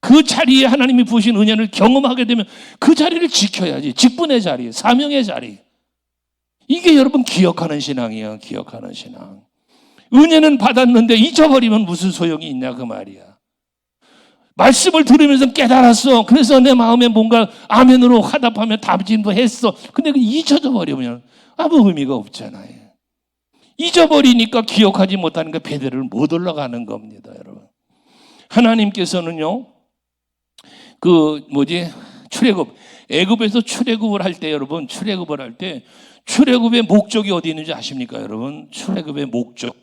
그 자리에 하나님이 부으신 은혜를 경험하게 되면 그 자리를 지켜야지. 직분의 자리, 사명의 자리. 이게 여러분 기억하는 신앙이에요. 기억하는 신앙. 은혜는 받았는데 잊어버리면 무슨 소용이 있냐 그 말이야. 말씀을 들으면서 깨달았어. 그래서 내 마음에 뭔가 아멘으로 화답하며 답진도 했어. 근데 그 잊어져 버리면 아무 의미가 없잖아요. 잊어버리니까 기억하지 못하니까 베델을 못 올라가는 겁니다, 여러분. 하나님께서는요, 출애굽, 애굽에서 출애굽을 할 때, 여러분, 출애굽을 할 때 출애굽의 목적이 어디 있는지 아십니까, 여러분? 출애굽의 목적.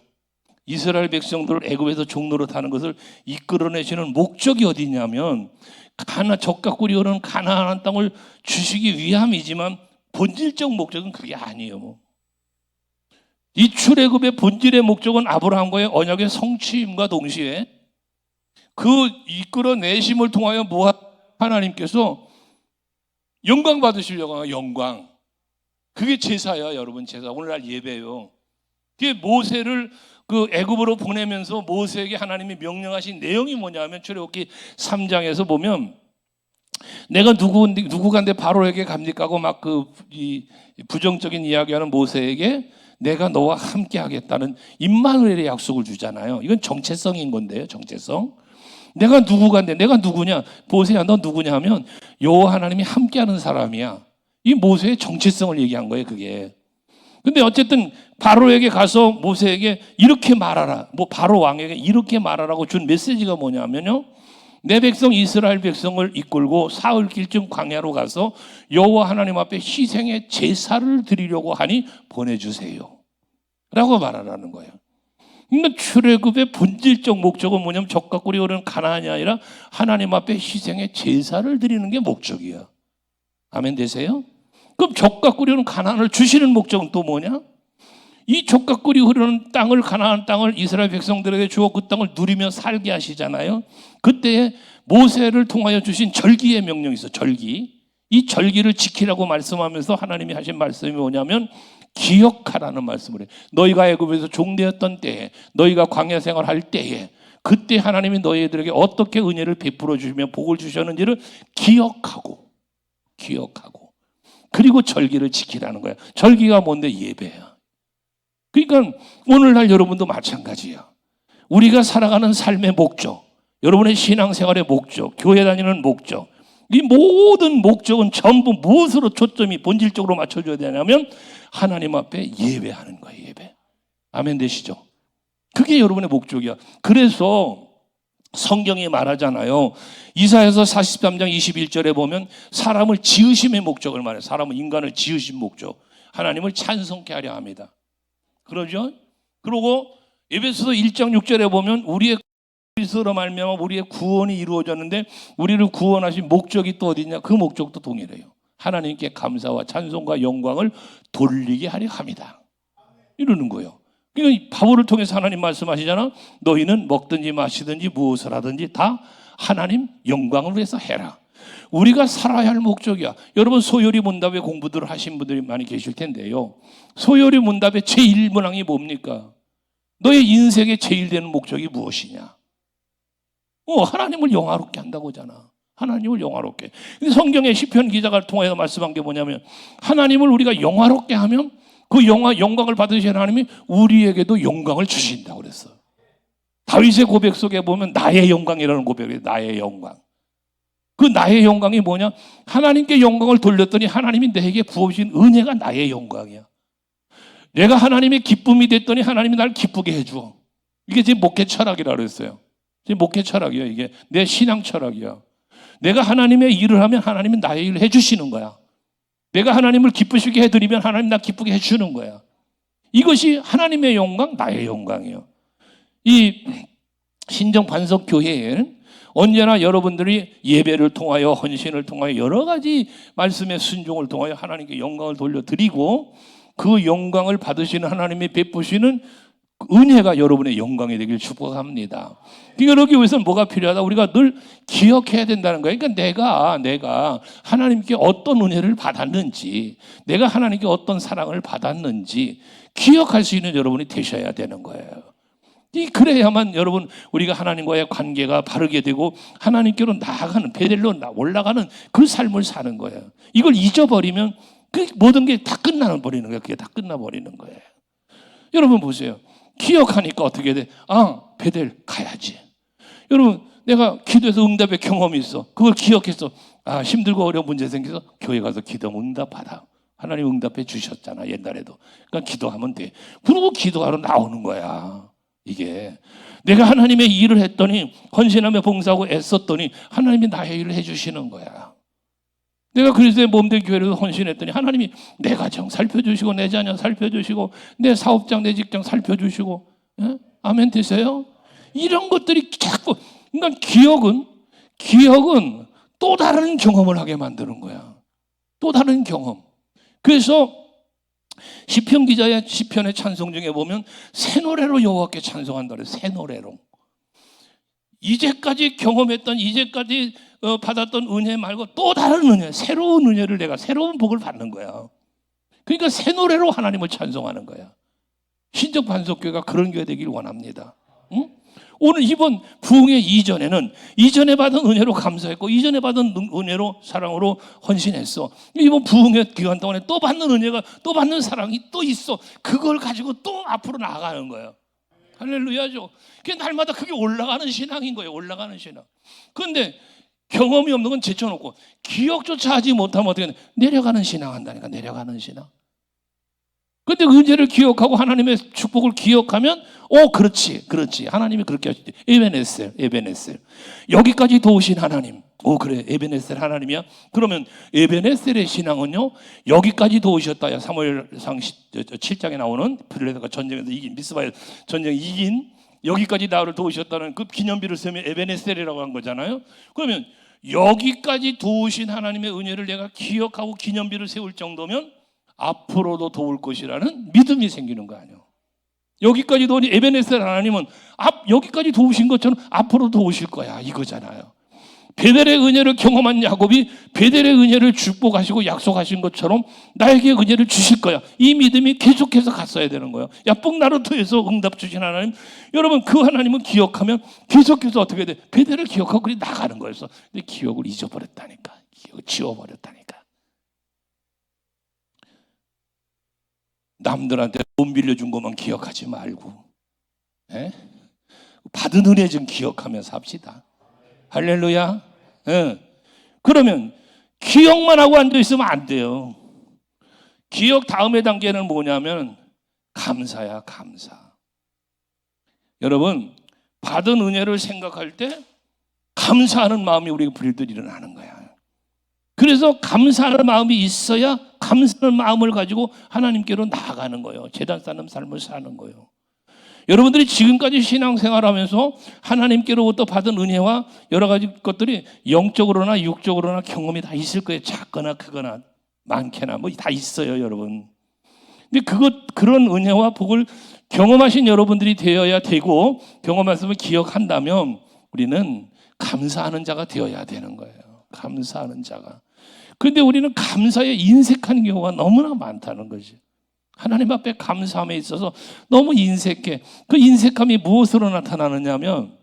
이스라엘 백성들을 애굽에서 종노릇 하는 것을 이끌어내시는 목적이 어디 있냐면 적과 꿀이 흐르는 가나안 땅을 주시기 위함이지만 본질적 목적은 그게 아니에요. 이 출애굽의 본질의 목적은 아브라함과의 언약의 성취임과 동시에 그 이끌어내심을 통하여 하나님께서 영광 받으시려고 하는 영광. 그게 제사야, 여러분. 제사. 오늘날 예배요. 그게 모세를 그 애굽으로 보내면서 모세에게 하나님이 명령하신 내용이 뭐냐면 출애굽기 3장에서 보면 내가 누구간데 바로에게 갑니까 하고 막 이 부정적인 이야기하는 모세에게 내가 너와 함께 하겠다는 임마누엘의 약속을 주잖아요. 이건 정체성인 건데요, 정체성. 내가 누구간데, 내가 누구냐? 모세야, 너 누구냐 하면 여호와 하나님이 함께하는 사람이야. 이 모세의 정체성을 얘기한 거예요, 그게. 근데 어쨌든 바로에게 가서 모세에게 이렇게 말하라. 바로 왕에게 이렇게 말하라고 준 메시지가 뭐냐면요. 내 백성 이스라엘 백성을 이끌고 사흘길쯤 광야로 가서 여호와 하나님 앞에 희생의 제사를 드리려고 하니 보내주세요. 라고 말하라는 거예요. 그러니까 출애굽의 본질적 목적은 뭐냐면 적과 꿀이 흐르는 가나안이 아니라 하나님 앞에 희생의 제사를 드리는 게 목적이야. 아멘 되세요? 그럼 적과 꿀이 흐르는 가나안을 주시는 목적은 또 뭐냐? 이 적과 꿀이 흐르는 땅을, 가나안 땅을 이스라엘 백성들에게 주어 그 땅을 누리며 살게 하시잖아요. 그때 모세를 통하여 주신 절기의 명령이 있어. 절기. 이 절기를 지키라고 말씀하면서 하나님이 하신 말씀이 뭐냐면 기억하라는 말씀을 해요. 너희가 애굽에서 종되었던 때에, 너희가 광야 생활할 때에, 그때 하나님이 너희들에게 어떻게 은혜를 베풀어 주시며 복을 주셨는지를 기억하고 그리고 절기를 지키라는 거야. 절기가 뭔데? 예배야. 그러니까 오늘날 여러분도 마찬가지야. 우리가 살아가는 삶의 목적, 여러분의 신앙생활의 목적, 교회 다니는 목적, 이 모든 목적은 전부 무엇으로 초점이 본질적으로 맞춰줘야 되냐면 하나님 앞에 예배하는 거예요. 예배. 아멘 되시죠? 그게 여러분의 목적이야. 그래서 성경이 말하잖아요. 이사야서 43장 21절에 보면 사람을 지으심의 목적을 말해요. 사람은 인간을 지으신 목적, 하나님을 찬송케 하려 합니다. 그러죠? 그리고 에베소서 1장 6절에 보면 우리의 그리스도로 말미암아 우리의 구원이 이루어졌는데 우리를 구원하신 목적이 또 어디 있냐? 그 목적도 동일해요. 하나님께 감사와 찬송과 영광을 돌리게 하려 합니다. 이러는 거예요. 그러니까 바울을 통해서 하나님 말씀하시잖아. 너희는 먹든지 마시든지 무엇을 하든지 다 하나님 영광을 위해서 해라. 우리가 살아야 할 목적이야. 여러분 소요리 문답의 공부들을 하신 분들이 많이 계실 텐데요. 소요리 문답의 제1문항이 뭡니까? 너의 인생의 제일 되는 목적이 무엇이냐? 하나님을 영화롭게 한다고잖아. 하나님을 영화롭게. 성경의 시편 기자가 통해서 말씀한 게 뭐냐면 하나님을 우리가 영화롭게 하면 그 영광을 받으신 하나님이 우리에게도 영광을 주신다고 그랬어. 다윗의 고백 속에 보면 나의 영광이라는 고백이에요. 나의 영광. 그 나의 영광이 뭐냐? 하나님께 영광을 돌렸더니 하나님이 내게 부어주신 은혜가 나의 영광이야. 내가 하나님의 기쁨이 됐더니 하나님이 날 기쁘게 해줘. 이게 제 목회 철학이라고 그랬어요. 제 목회 철학이야. 이게 내 신앙 철학이야. 내가 하나님의 일을 하면 하나님은 나의 일을 해주시는 거야. 내가 하나님을 기쁘시게 해드리면 하나님 나 기쁘게 해주는 거야. 이것이 하나님의 영광, 나의 영광이에요. 이 신정 반석 교회에는 언제나 여러분들이 예배를 통하여 헌신을 통하여 여러 가지 말씀의 순종을 통하여 하나님께 영광을 돌려드리고 그 영광을 받으시는 하나님이 베푸시는 은혜가 여러분의 영광이 되길 축복합니다. 그러기 위해서는 뭐가 필요하다? 우리가 늘 기억해야 된다는 거예요. 그러니까 내가 하나님께 어떤 은혜를 받았는지, 내가 하나님께 어떤 사랑을 받았는지 기억할 수 있는 여러분이 되셔야 되는 거예요. 그래야만 여러분 우리가 하나님과의 관계가 바르게 되고 하나님께로 나아가는, 베델로 올라가는 그 삶을 사는 거예요. 이걸 잊어버리면 그 모든 게 다 끝나버리는 거예요. 그게 다 끝나버리는 거예요. 여러분 보세요. 기억하니까 어떻게 돼? 베델 가야지. 여러분 내가 기도해서 응답의 경험이 있어. 그걸 기억해서 아, 힘들고 어려운 문제 생겨서 교회 가서 기도하면 응답받아. 하나님 응답해 주셨잖아, 옛날에도. 그러니까 기도하면 돼. 그리고 기도하러 나오는 거야. 이게 내가 하나님의 일을 했더니, 헌신하며 봉사하고 애썼더니 하나님이 나의 일을 해주시는 거야. 내가 그리스도의 몸된 교회를 헌신했더니 하나님이 내 가정 살펴주시고, 내 자녀 살펴주시고, 내 사업장, 내 직장 살펴주시고. 예? 아멘 되세요? 이런 것들이 자꾸, 그러니까 기억은 또 다른 경험을 하게 만드는 거야. 또 다른 경험. 그래서 시편 기자의 시편의 찬송 중에 보면 새 노래로 여호와께 찬송한다 그래요. 새 노래로. 이제까지 경험했던, 이제까지 받았던 은혜 말고 또 다른 은혜, 새로운 은혜를 내가, 새로운 복을 받는 거야. 그러니까 새 노래로 하나님을 찬송하는 거야. 신적 반석교회가 그런 교회 되길 원합니다. 응? 오늘 이번 부흥의 이전에는 이전에 받은 은혜로 감사했고, 이전에 받은 은혜로, 사랑으로 헌신했어. 이번 부흥의 기간 동안에 또 받는 은혜가, 또 받는 사랑이 또 있어. 그걸 가지고 또 앞으로 나아가는 거예요. 할렐루야죠. 그게 날마다 그게 올라가는 신앙인 거예요. 올라가는 신앙. 그런데 경험이 없는 건 제쳐놓고 기억조차 하지 못하면 어떻게 돼? 내려가는 신앙 한다니까. 내려가는 신앙. 그런데 은혜를 기억하고 하나님의 축복을 기억하면 그렇지. 하나님이 그렇게 하시지. 에베네셀. 여기까지 도우신 하나님. 그래, 에베네셀 하나님이야. 그러면 에베네셀의 신앙은요, 여기까지 도우셨다야. 사무엘상 7장에 나오는 블레셋과 전쟁에서 이긴, 미스바의 전쟁 이긴, 여기까지 나를 도우셨다는 그 기념비를 세우면 에베네셀이라고 한 거잖아요. 그러면 여기까지 도우신 하나님의 은혜를 내가 기억하고 기념비를 세울 정도면 앞으로도 도울 것이라는 믿음이 생기는 거 아니에요. 여기까지 도우니 에베네셀 하나님은 여기까지 도우신 것처럼 앞으로 도우실 거야, 이거잖아요. 베델의 은혜를 경험한 야곱이 베델의 은혜를 축복하시고 약속하신 것처럼 나에게 은혜를 주실 거야. 이 믿음이 계속해서 갔어야 되는 거예요. 야뽕나루토에서 응답 주신 하나님, 여러분 그 하나님은 기억하면 계속해서 어떻게 돼? 베델을 기억하고 그리 나가는 거였어. 근데 기억을 잊어버렸다니까. 기억을 지워버렸다니까. 남들한테 돈 빌려준 것만 기억하지 말고, 에? 받은 은혜 좀 기억하면서 합시다. 할렐루야. 그러면 기억만 하고 앉아있으면 안 돼요. 기억 다음의 단계는 뭐냐면 감사야, 감사. 여러분, 받은 은혜를 생각할 때 감사하는 마음이 우리 부리들 일어나는 거야. 그래서 감사하는 마음이 있어야 감사하는 마음을 가지고 하나님께로 나아가는 거예요. 제단 쌓는 삶을 사는 거예요. 여러분들이 지금까지 신앙생활하면서 하나님께로부터 받은 은혜와 여러 가지 것들이 영적으로나 육적으로나 경험이 다 있을 거예요. 작거나 크거나 많게나 뭐 다 있어요, 여러분. 근데 그런 은혜와 복을 경험하신 여러분들이 되어야 되고, 경험했으면 기억한다면 우리는 감사하는 자가 되어야 되는 거예요. 감사하는 자가. 그런데 우리는 감사에 인색한 경우가 너무나 많다는 거지. 하나님 앞에 감사함에 있어서 너무 인색해. 그 인색함이 무엇으로 나타나느냐면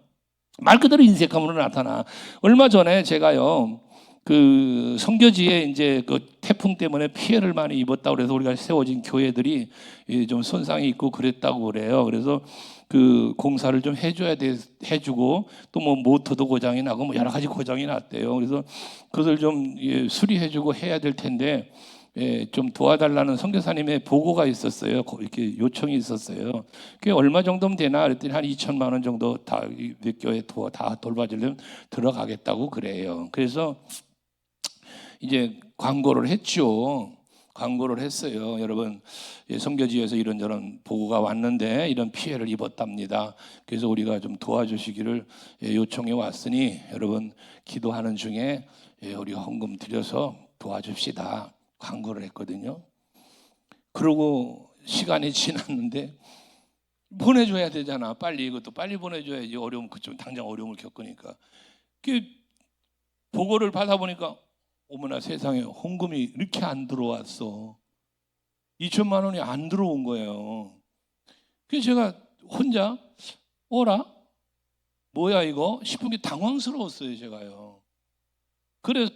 말 그대로 인색함으로 나타나. 얼마 전에 제가요, 그 성교지에 이제 그 태풍 때문에 피해를 많이 입었다고 그래서 우리가 세워진 교회들이 좀 손상이 있고 그랬다고 그래요. 그래서 그 공사를 좀 해주고 또 뭐 모터도 고장이 나고 뭐 여러 가지 고장이 났대요. 그래서 그것을 좀 수리해주고 해야 될 텐데 좀 도와달라는 선교사님의 보고가 있었어요. 이렇게 요청이 있었어요. 그게 얼마 정도면 되나 그랬더니 한 2천만 원 정도 다 몇 교회 다 돌봐주려면 들어가겠다고 그래요. 그래서 이제 광고를 했죠. 광고를 했어요. 여러분, 선교지에서 이런저런 보고가 왔는데 이런 피해를 입었답니다. 그래서 우리가 좀 도와주시기를 요청해 왔으니 여러분 기도하는 중에 우리가 헌금 드려서 도와줍시다. 광고를 했거든요. 그러고 시간이 지났는데 보내줘야 되잖아. 빨리 이것도 빨리 보내줘야지. 어려움 그쪽 당장 어려움을 겪으니까. 그 보고를 받아보니까 어머나 세상에 헌금이 이렇게 안 들어왔어. 2천만 원이 안 들어온 거예요. 그래서 제가 혼자 어라? 뭐야 이거? 싶은 게 당황스러웠어요, 제가요. 그래서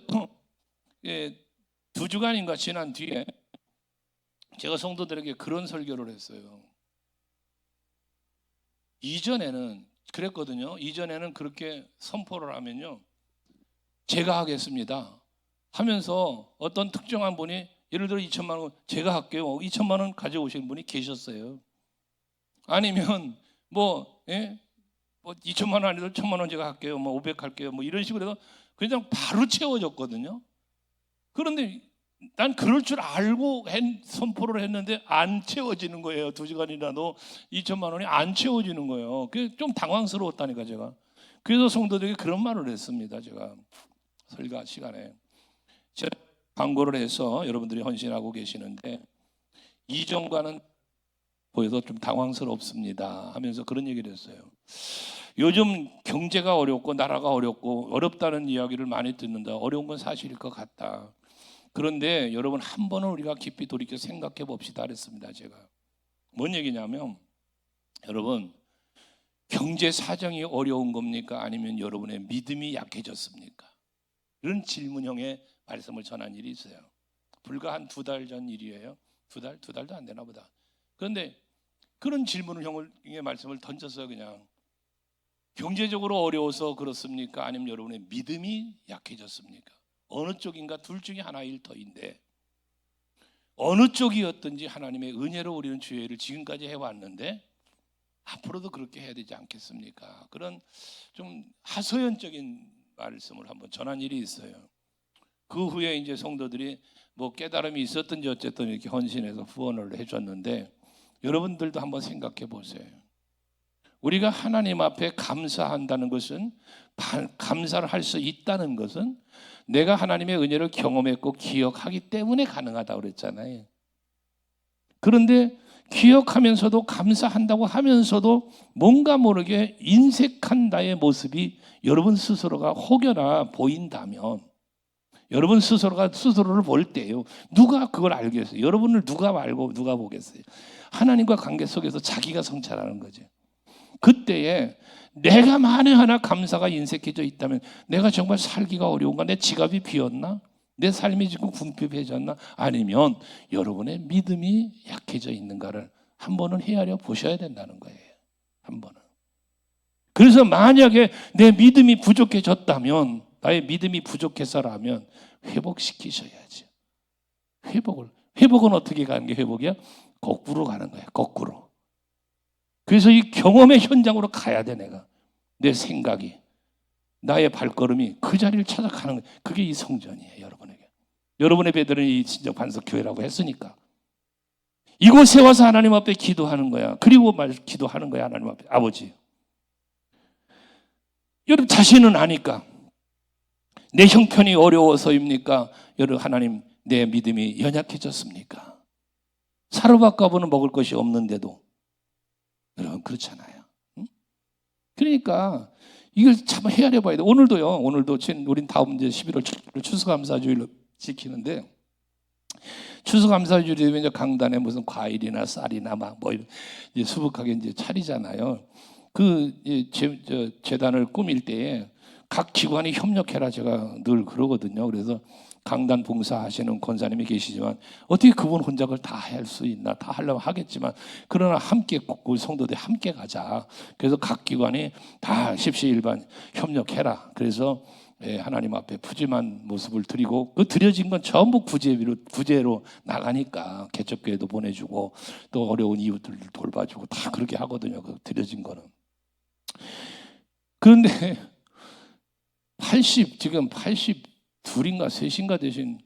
2주간인가 지난 뒤에 제가 성도들에게 그런 설교를 했어요. 이전에는 그랬거든요. 이전에는 그렇게 선포를 하면요, 제가 하겠습니다 하면서 어떤 특정한 분이 예를 들어 2천만 원 제가 할게요. 2천만 원 가져오신 분이 계셨어요. 아니면 뭐, 예? 뭐 2천만 원 아니더라도 1천만 원 제가 할게요. 뭐 500 할게요. 뭐 이런 식으로 해서 그냥 바로 채워졌거든요. 그런데 난 그럴 줄 알고 선포를 했는데 안 채워지는 거예요. 2시간이라도 2천만 원이 안 채워지는 거예요. 그게 좀 당황스러웠다니까 제가. 그래서 성도들에게 그런 말을 했습니다. 제가 설교 시간에 제가 광고를 해서 여러분들이 헌신하고 계시는데 이전과는 보여서 좀 당황스럽습니다 하면서 그런 얘기를 했어요. 요즘 경제가 어렵고 나라가 어렵고 어렵다는 이야기를 많이 듣는다. 어려운 건 사실일 것 같다. 그런데 여러분 한 번은 우리가 깊이 돌이켜 생각해 봅시다 그랬습니다. 제가 뭔 얘기냐면 여러분 경제 사정이 어려운 겁니까? 아니면 여러분의 믿음이 약해졌습니까? 이런 질문형의 말씀을 전한 일이 있어요. 불과 한 2달 전 일이에요. 2달도 안 되나 보다. 그런데 그런 질문형의 말씀을 던졌어요. 그냥 경제적으로 어려워서 그렇습니까? 아니면 여러분의 믿음이 약해졌습니까? 어느 쪽인가 둘 중에 하나일 터인데 어느 쪽이었든지 하나님의 은혜로 우리는 주의를 지금까지 해왔는데 앞으로도 그렇게 해야 되지 않겠습니까? 그런 좀 하소연적인 말씀을 한번 전한 일이 있어요. 그 후에 이제 성도들이 뭐 깨달음이 있었든지 어쨌든 이렇게 헌신해서 후원을 해줬는데 여러분들도 한번 생각해 보세요. 우리가 하나님 앞에 감사한다는 것은 감사를 할 수 있다는 것은 내가 하나님의 은혜를 경험했고 기억하기 때문에 가능하다고 그랬잖아요. 그런데 기억하면서도 감사한다고 하면서도 뭔가 모르게 인색한 나의 모습이 여러분 스스로가 혹여나 보인다면 여러분 스스로가 스스로를 볼 때요 누가 그걸 알겠어요? 여러분을 누가 알고 누가 보겠어요? 하나님과 관계 속에서 자기가 성찰하는 거죠. 그때에 내가 만에 하나 감사가 인색해져 있다면 내가 정말 살기가 어려운가? 내 지갑이 비었나? 내 삶이 지금 궁핍해졌나? 아니면 여러분의 믿음이 약해져 있는가를 한 번은 헤아려 보셔야 된다는 거예요. 한 번은. 그래서 만약에 내 믿음이 부족해졌다면 나의 믿음이 부족해서라면 회복시키셔야지. 회복은 어떻게 가는 게 회복이야? 거꾸로 가는 거야. 거꾸로. 그래서 이 경험의 현장으로 가야 돼. 내가 내 생각이 나의 발걸음이 그 자리를 찾아가는 거예요. 그게 이 성전이에요. 여러분에게. 여러분의 배들은 이 진정 반석 교회라고 했으니까 이곳에 와서 하나님 앞에 기도하는 거야. 그리고 기도하는 거야. 하나님 앞에 아버지 여러분 자신은 아니까 내 형편이 어려워서입니까? 여러분 하나님 내 믿음이 연약해졌습니까? 사르밧가보는 먹을 것이 없는데도 여러분 그렇잖아요. 응? 그러니까 이걸 참 헤아려 봐야 돼. 오늘도요. 오늘도 우린 다음 이제 11월 추수감사주일로 지키는데 추수감사주일에 이제 강단에 무슨 과일이나 쌀이나 막 뭐 이제 수북하게 이제 차리잖아요. 그 재단을 꾸밀 때에 각 기관이 협력해라 제가 늘 그러거든요. 그래서 강단 봉사하시는 권사님이 계시지만 어떻게 그분 혼자 그걸 다 할 수 있나? 다 하려면 하겠지만 그러나 함께 우리 성도들이 함께 가자. 그래서 각 기관이 다 십시일반 협력해라. 그래서 하나님 앞에 푸짐한 모습을 드리고 그 드려진 건 전부 구제로 나가니까 개척교회도 보내주고 또 어려운 이웃들 돌봐주고 다 그렇게 하거든요. 그 드려진 거는. 그런데 지금 82인가 3인가 되신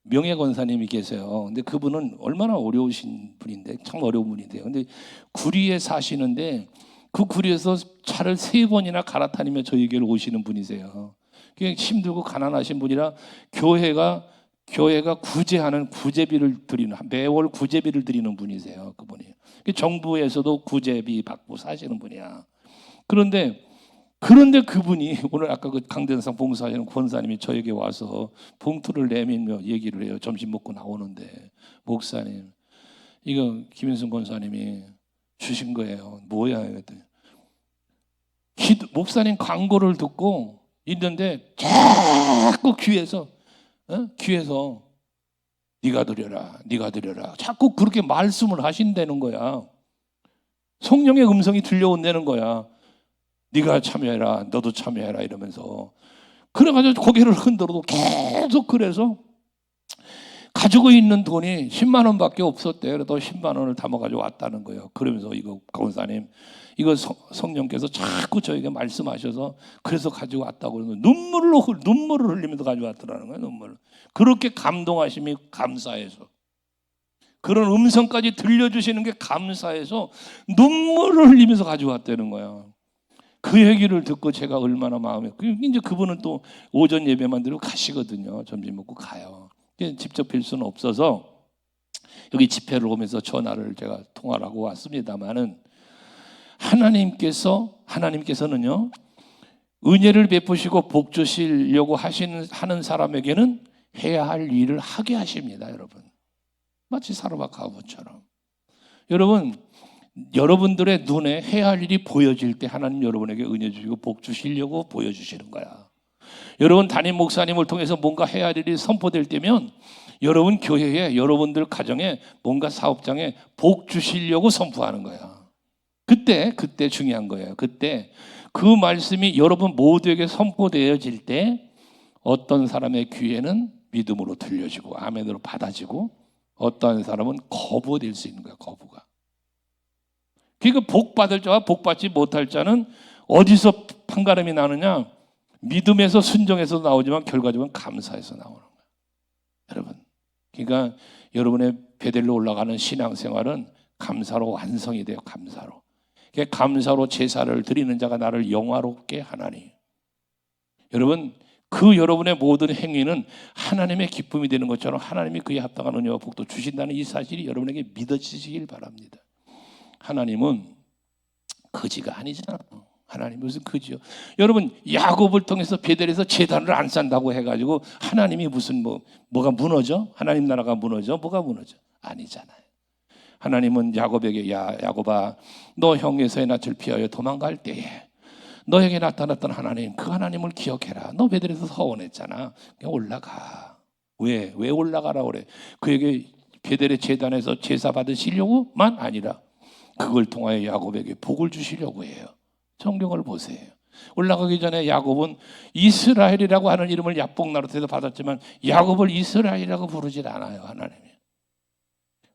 명예 권사님이 계세요. 근데 그분은 얼마나 어려우신 분인데 참 어려운 분인데요. 근데 구리에 사시는데 그 구리에서 차를 3번이나 갈아타니며 저에게로 오시는 분이세요. 그냥 힘들고 가난하신 분이라 교회가 구제하는 구제비를 드리는 매월 구제비를 드리는 분이세요. 그분이 정부에서도 구제비 받고 사시는 분이야. 그런데 그분이 오늘 아까 그 강대상 봉사하시는 권사님이 저에게 와서 봉투를 내밀며 얘기를 해요. 점심 먹고 나오는데 목사님 이거 김인순 권사님이 주신 거예요. 뭐야? 그랬더니 목사님 광고를 듣고 있는데 자꾸 귀에서 네가 드려라 자꾸 그렇게 말씀을 하신다는 거야. 성령의 음성이 들려온다는 거야. 네가 참여해라, 너도 참여해라 이러면서 그래가지고 고개를 흔들어도 계속 그래서 가지고 있는 돈이 10만 원밖에 없었대요. 그래도 10만 원을 담아가지고 왔다는 거예요. 그러면서 이거 강사님, 이거 성령께서 자꾸 저에게 말씀하셔서 그래서 가지고 왔다고 그러는 거예요. 눈물을 흘리면서 가져왔더라는 거예요. 눈물을. 그렇게 감동하심이 감사해서, 그런 음성까지 들려주시는 게 감사해서 눈물을 흘리면서 가져왔다는 거야. 그 얘기를 듣고 제가 얼마나 마음에, 이제 그분은 또 오전 예배만 드리고 가시거든요. 점심 먹고 가요. 직접 뵐 수는 없어서 여기 집회를 오면서 전화를 제가 통화를 하고 왔습니다만은, 하나님께서는요, 은혜를 베푸시고 복 주시려고 하는 사람에게는 해야 할 일을 하게 하십니다. 여러분, 마치 사르밧 가부처럼. 여러분들의 눈에 해야 할 일이 보여질 때 하나님 여러분에게 은혜 주시고 복 주시려고 보여주시는 거야. 여러분 담임 목사님을 통해서 뭔가 해야 할 일이 선포될 때면 여러분 교회에, 여러분들 가정에, 뭔가 사업장에 복 주시려고 선포하는 거야. 그때 중요한 거예요. 그때 그 말씀이 여러분 모두에게 선포되어질 때 어떤 사람의 귀에는 믿음으로 들려지고 아멘으로 받아지고, 어떤 사람은 거부될 수 있는 거야. 거부가. 그러니까 복 받을 자와 복 받지 못할 자는 어디서 판가름이 나느냐? 믿음에서, 순종에서 나오지만 결과적으로 감사해서 나오는 거예요. 여러분, 그러니까 여러분의 베델로 올라가는 신앙생활은 감사로 완성이 돼요. 감사로. 그러니까 감사로 제사를 드리는 자가 나를 영화롭게 하나니. 여러분, 그 여러분의 모든 행위는 하나님의 기쁨이 되는 것처럼 하나님이 그에 합당한 은혜와 복도 주신다는 이 사실이 여러분에게 믿어지시길 바랍니다. 하나님은 거지가 아니잖아요. 하나님 무슨 거지요? 여러분, 야곱을 통해서 베델에서 제단을 안 쌓는다고 해가지고 하나님이 무슨 뭐가 무너져? 하나님 나라가 무너져? 뭐가 무너져? 아니잖아요. 하나님은 야곱에게, 야 야곱아, 너 형에서의 낯을 피하여 도망갈 때에 너에게 나타났던 하나님, 그 하나님을 기억해라. 너 베델에서 서원했잖아. 그냥 올라가. 왜 올라가라 그래? 그에게 베델의 제단에서 제사 받으시려고만 아니라 그걸 통하여 야곱에게 복을 주시려고 해요. 성경을 보세요. 올라가기 전에 야곱은 이스라엘이라고 하는 이름을 야복 나루터에서 받았지만 야곱을 이스라엘이라고 부르질 않아요. 하나님이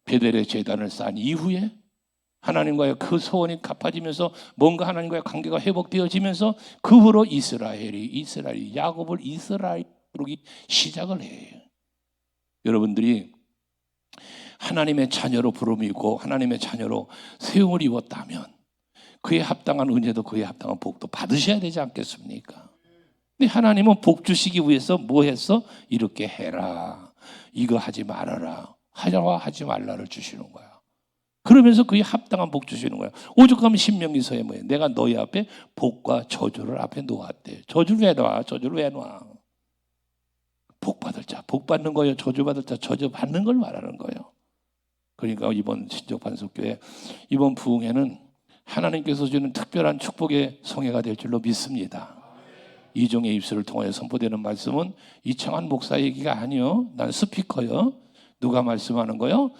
베델의 제단을 쌓은 이후에 하나님과의 그 소원이 갚아지면서 뭔가 하나님과의 관계가 회복되어지면서 그 후로 이스라엘이 야곱을 이스라엘 부르기 시작을 해요. 여러분들이 하나님의 자녀로 부름이고 하나님의 자녀로 세움을 입었다면 그에 합당한 은혜도 그에 합당한 복도 받으셔야 되지 않겠습니까? 근데 하나님은 복 주시기 위해서 뭐 했어? 이렇게 해라, 이거 하지 말아라, 하자와 하지 말라를 주시는 거야. 그러면서 그에 합당한 복 주시는 거야. 오죽하면 신명기서에 뭐예요? 내가 너희 앞에 복과 저주를 앞에 놓았대. 저주를 왜 놔? 저주를 왜 놔? 복 받을 자 복 받는 거예요. 저주 받을 자 저주 받는 걸 말하는 거예요. 그러니까 이번 신적반석교회 이번 부흥회는 하나님께서 주는 특별한 축복의 성회가 될 줄로 믿습니다. 이종의 입술을 통하여 선포되는 말씀은 이창환 목사 얘기가 아니요, 난 스피커요. 누가 말씀하는 거요?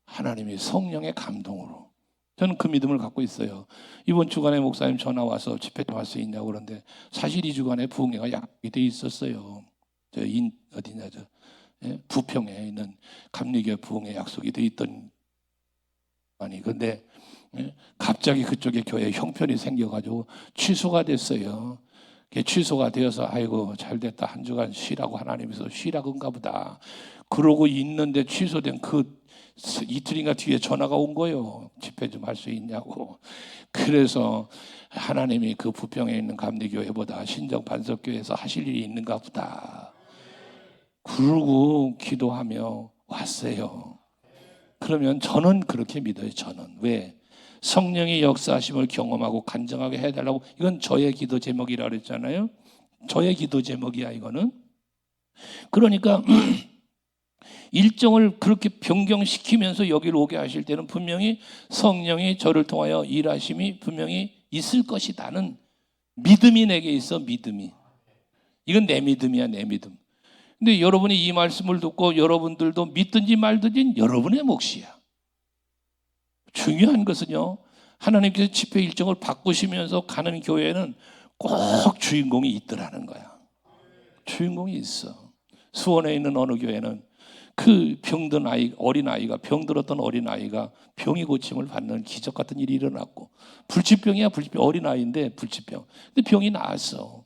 하나님이 성령의 감동으로. 저는 그 믿음을 갖고 있어요. 이번 주간에 목사님 전화 와서 집회 때 할 수 있냐고 그러는데 사실 이 주간에 부흥회가 약속이 돼 있었어요. 부평에 있는 감리교 부흥회 약속이 돼 있던 아니, 근데 갑자기 그쪽에 교회에 형편이 생겨가지고 취소가 됐어요. 취소가 되어서 아이고 잘됐다, 한 주간 쉬라고 하나님께서 쉬라고 한가 보다 그러고 있는데 취소된 그 이틀인가 뒤에 전화가 온 거예요. 집회 좀 할 수 있냐고. 그래서 하나님이 그 부평에 있는 감리교회보다 신정 반석교회에서 하실 일이 있는가 보다 그러고 기도하며 왔어요. 그러면 저는 그렇게 믿어요. 저는 왜? 성령의 역사하심을 경험하고 간증하게 해달라고. 이건 저의 기도 제목이라 그랬잖아요. 저의 기도 제목이야 이거는. 그러니까 일정을 그렇게 변경시키면서 여기를 오게 하실 때는 분명히 성령이 저를 통하여 일하심이 분명히 있을 것이다는 믿음이 내게 있어. 믿음이. 이건 내 믿음이야, 내 믿음. 근데 여러분이 이 말씀을 듣고 여러분들도 믿든지 말든지 여러분의 몫이야. 중요한 것은요, 하나님께서 집회 일정을 바꾸시면서 가는 교회는 꼭 주인공이 있더라는 거야. 주인공이 있어. 수원에 있는 어느 교회는 그 병든 아이, 어린아이가, 병들었던 어린아이가 병이 고침을 받는 기적 같은 일이 일어났고, 불치병이야, 불치병. 어린아이인데 불치병. 근데 병이 나았어.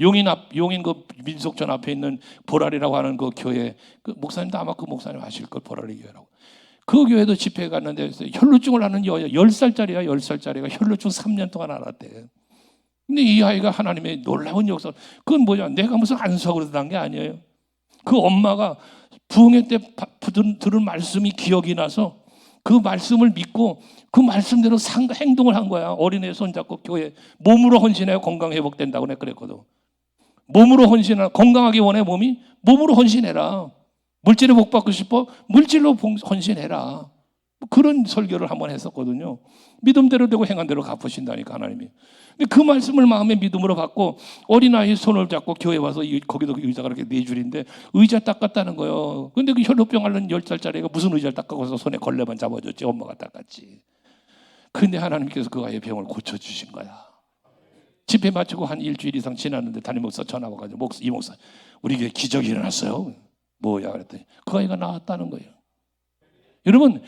용인 그 민속전 앞에 있는 보라리라고 하는 그 교회, 그 목사님도 아마 그 목사님 아실 걸, 보라리 교회라고. 그 교회도 집회에 갔는데 혈루증을 앓는 여자, 10살짜리야, 10살짜리가 혈루증 3년 동안 앓았대. 근데 이 아이가 하나님의 놀라운 역사, 그건 뭐냐, 내가 무슨 안수하고 그러던 게 아니에요. 그 엄마가 부흥회 때 들은 말씀이 기억이 나서 그 말씀을 믿고 그 말씀대로 행동을 한 거야. 어린애 손잡고 교회 몸으로 헌신해야 건강 회복된다고 내가 그랬거든. 몸으로 헌신하라. 건강하게 원해 몸이? 몸으로 헌신해라. 물질에 복 받고 싶어? 물질로 헌신해라. 그런 설교를 한번 했었거든요. 믿음대로 되고 행한대로 갚으신다니까 하나님이. 근데 그 말씀을 마음의 믿음으로 받고 어린아이 손을 잡고 교회 와서 거기도 의자가 이렇게 4줄인데 의자 닦았다는 거예요. 근데 그 혈루병 앓는 10살짜리가 무슨 의자를 닦아서 손에 걸레만 잡아줬지. 엄마가 닦았지. 근데 하나님께서 그 아이의 병을 고쳐주신 거야. 집회 마치고 한 일주일 이상 지났는데 담임 목사 전화 와가지고 이 목사 우리 교회 기적이 일어났어요. 뭐야 그랬더니 그 아이가 나았다는 거예요. 여러분,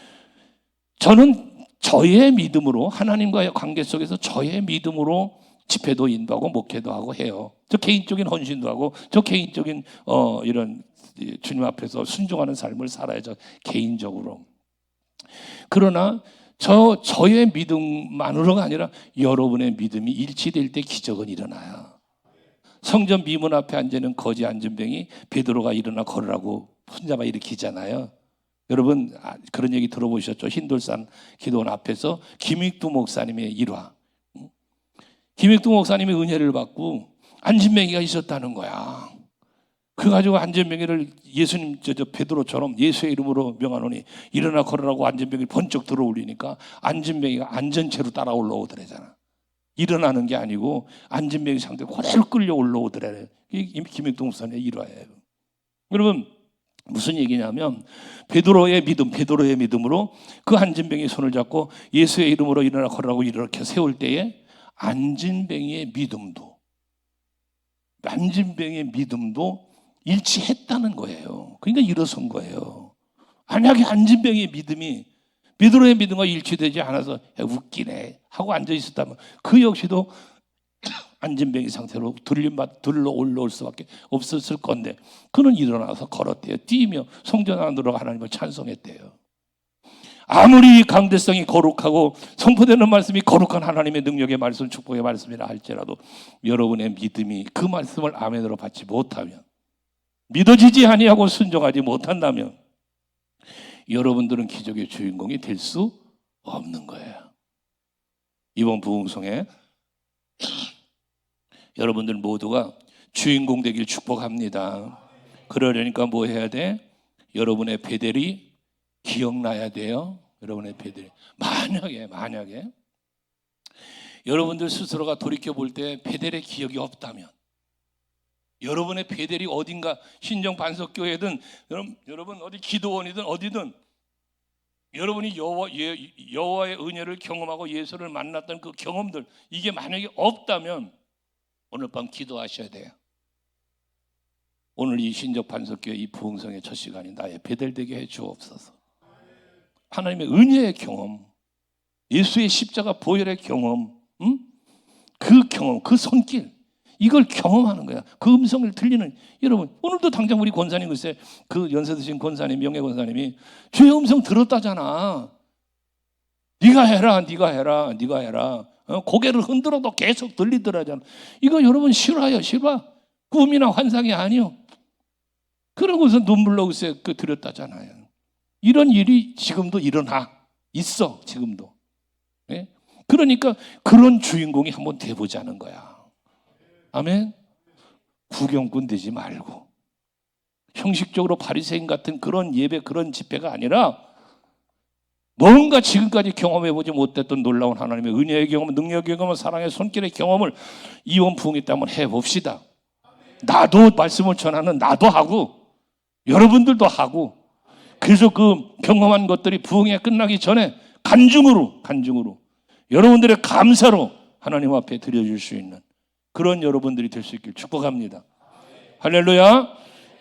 저는 저의 믿음으로, 하나님과의 관계 속에서 저의 믿음으로 집회도 인도하고 목회도 하고 해요. 저 개인적인 헌신도 하고 저 개인적인 이런 주님 앞에서 순종하는 삶을 살아야죠. 개인적으로. 그러나 저의 믿음만으로가 아니라 여러분의 믿음이 일치될 때 기적은 일어나요. 성전 미문 앞에 앉아있는 거지 안전병이 베드로가 일어나 걸으라고 혼자만 일으키잖아요. 여러분 그런 얘기 들어보셨죠? 흰돌산 기도원 앞에서 김익두 목사님의 일화. 김익두 목사님이 은혜를 받고 안진뱅이가 있었다는 거야. 그래가지고 안진뱅이를 예수님 베드로처럼 예수의 이름으로 명하노니 일어나 걸으라고 안진뱅이를 번쩍 들어 올리니까 안진뱅이가 안전체로 따라 올라오더래잖아. 일어나는 게 아니고 안진뱅이 상태로 그대로 끌려 올라오더래. 이게 김익두 목사님의 일화예요. 여러분 무슨 얘기냐면 베드로의 믿음으로 그 안진뱅이 손을 잡고 예수의 이름으로 일어나 걸으라고 이렇게 세울 때에 안진뱅이의 믿음도 일치했다는 거예요. 그러니까 일어선 거예요. 만약에 안진뱅이의 믿음이 베드로의 믿음과 일치되지 않아서 웃기네 하고 앉아 있었다면 그 역시도 안진뱅이 상태로 들러 올라올 수밖에 없었을 건데 그는 일어나서 걸었대요. 뛰며 성전 안으로 하나님을 찬송했대요. 아무리 강대성이 거룩하고 선포되는 말씀이 거룩한 하나님의 능력의 말씀, 축복의 말씀이라 할지라도 여러분의 믿음이 그 말씀을 아멘으로 받지 못하면, 믿어지지 아니하고 순종하지 못한다면 여러분들은 기적의 주인공이 될 수 없는 거예요. 이번 부흥성에 여러분들 모두가 주인공 되길 축복합니다. 그러려니까 뭐 해야 돼? 여러분의 베델이 기억나야 돼요. 여러분의 베델이. 만약에 여러분들 스스로가 돌이켜 볼 때 베델의 기억이 없다면, 여러분의 베델이 어딘가 신정 반석교회든 여러분 어디 기도원이든 어디든 여러분이 여호와의 은혜를 경험하고 예수를 만났던 그 경험들, 이게 만약에 없다면 오늘 밤 기도하셔야 돼요. 오늘 이 신적 반석교회 이 부흥성의 첫 시간이 나의 베델 되게 해 주옵소서. 하나님의 은혜의 경험, 예수의 십자가 보혈의 경험, 그 경험, 그 손길, 이걸 경험하는 거야. 그 음성을 들리는, 여러분 오늘도 당장 우리 권사님, 글쎄 그 연세 드신 권사님, 명예 권사님이 주의 음성 들었다잖아. 네가 해라. 고개를 흔들어도 계속 들리더라잖아. 이거 여러분 실화예요, 실화. 꿈이나 환상이 아니요. 그러고서 눈물로 글쎄 드렸다잖아요. 이런 일이 지금도 있어 지금도. 네? 그러니까 그런 주인공이 한번 돼보자는 거야. 아멘. 구경꾼 되지 말고 형식적으로 바리새인 같은 그런 예배, 그런 집회가 아니라 뭔가 지금까지 경험해보지 못했던 놀라운 하나님의 은혜의 경험, 능력의 경험, 사랑의 손길의 경험을 이번 부흥회 때 한번 해봅시다. 나도 말씀을 전하는 나도 하고 여러분들도 하고, 그래서 그 경험한 것들이 부흥회 끝나기 전에 간증으로 여러분들의 감사로 하나님 앞에 드려줄 수 있는 그런 여러분들이 될 수 있길 축복합니다. 할렐루야.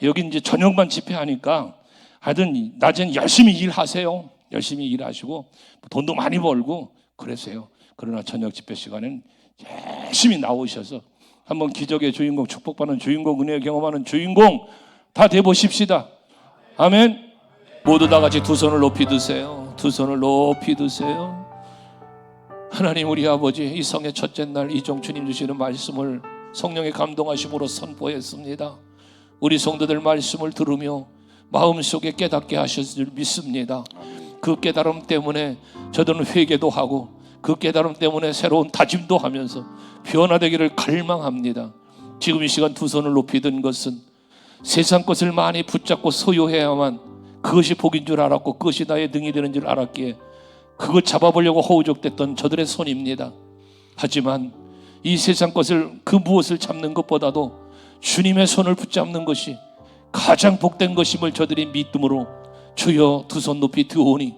여기 이제 저녁만 집회하니까 하여튼 낮엔 열심히 일하세요. 열심히 일하시고 돈도 많이 벌고 그러세요. 그러나 저녁 집회 시간엔 열심히 나오셔서 한번 기적의 주인공, 축복받는 주인공, 은혜 경험하는 주인공 다 돼보십시다. 아멘. 모두 다 같이 두 손을 높이 드세요. 두 손을 높이 드세요. 하나님 우리 아버지, 이 성의 첫째 날 이종주님 주시는 말씀을 성령의 감동하심으로 선포했습니다. 우리 성도들 말씀을 들으며 마음속에 깨닫게 하셨을 줄 믿습니다. 그 깨달음 때문에 저들은 회개도 하고 그 깨달음 때문에 새로운 다짐도 하면서 변화되기를 갈망합니다. 지금 이 시간 두 손을 높이 든 것은 세상 것을 많이 붙잡고 소유해야만 그것이 복인 줄 알았고 그것이 나의 능이 되는 줄 알았기에 그것 잡아보려고 허우적댔던 저들의 손입니다. 하지만 이 세상 것을 그 무엇을 잡는 것보다도 주님의 손을 붙잡는 것이 가장 복된 것임을 저들이 믿음으로 주여 두 손 높이 드오니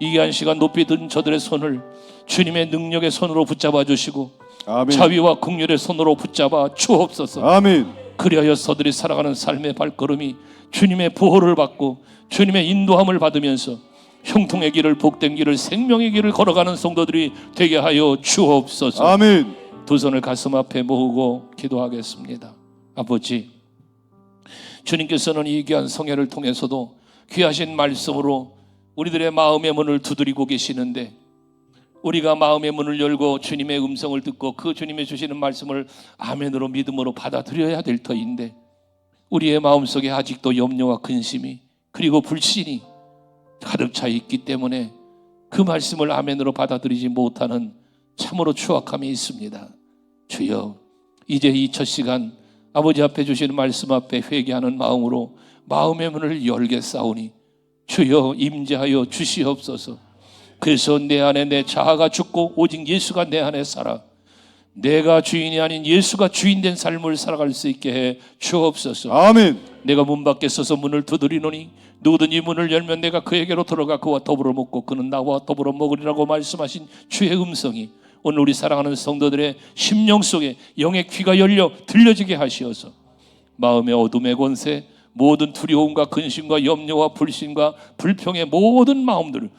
이 한 시간 높이 든 저들의 손을 주님의 능력의 손으로 붙잡아 주시고 아멘. 자비와 긍휼의 손으로 붙잡아 주옵소서. 아멘. 그리하여 저들이 살아가는 삶의 발걸음이 주님의 보호를 받고 주님의 인도함을 받으면서 형통의 길을, 복된 길을, 생명의 길을 걸어가는 성도들이 되게 하여 주옵소서. 아멘. 두 손을 가슴 앞에 모으고 기도하겠습니다. 아버지, 주님께서는 이 귀한 성회를 통해서도 귀하신 말씀으로 우리들의 마음의 문을 두드리고 계시는데 우리가 마음의 문을 열고 주님의 음성을 듣고 그 주님의 주시는 말씀을 아멘으로 믿음으로 받아들여야 될 터인데 우리의 마음속에 아직도 염려와 근심이 그리고 불신이 가득 차 있기 때문에 그 말씀을 아멘으로 받아들이지 못하는 참으로 추악함이 있습니다. 주여, 이제 이 첫 시간 아버지 앞에 주시는 말씀 앞에 회개하는 마음으로 마음의 문을 열겠사오니 주여 임재하여 주시옵소서. 그래서 내 안에 내 자아가 죽고 오직 예수가 내 안에 살아 내가 주인이 아닌 예수가 주인된 삶을 살아갈 수 있게 해 주옵소서. 아멘. 내가 문 밖에 서서 문을 두드리노니 누구든지 문을 열면 내가 그에게로 들어가 그와 더불어 먹고 그는 나와 더불어 먹으리라고 말씀하신 주의 음성이 오늘 우리 사랑하는 성도들의 심령 속에 영의 귀가 열려 들려지게 하시어서 마음의 어둠의 권세, 모든 두려움과 근심과 염려와 불신과 불평의 모든 마음들을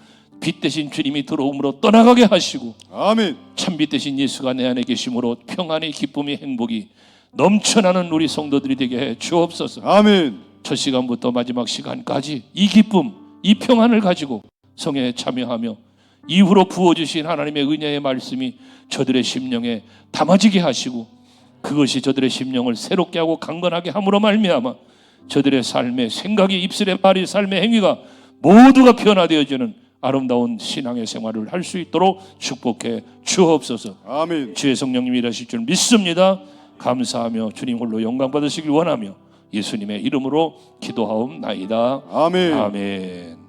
빛 대신 주님이 들어옴으로 떠나가게 하시고 아멘. 참빛 대신 예수가 내 안에 계심으로 평안의 기쁨이 행복이 넘쳐나는 우리 성도들이 되게 해 주옵소서. 아멘. 첫 시간부터 마지막 시간까지 이 기쁨, 이 평안을 가지고 성회에 참여하며 이후로 부어주신 하나님의 은혜의 말씀이 저들의 심령에 담아지게 하시고 그것이 저들의 심령을 새롭게 하고 강건하게 함으로 말미암아 저들의 삶의 생각이 입술의 말이 삶의 행위가 모두가 변화되어지는 아름다운 신앙의 생활을 할 수 있도록 축복해 주옵소서. 아멘. 주의 성령님이 일하실 줄 믿습니다. 감사하며 주님 홀로 영광 받으시길 원하며 예수님의 이름으로 기도하옵나이다. 아멘. 아멘.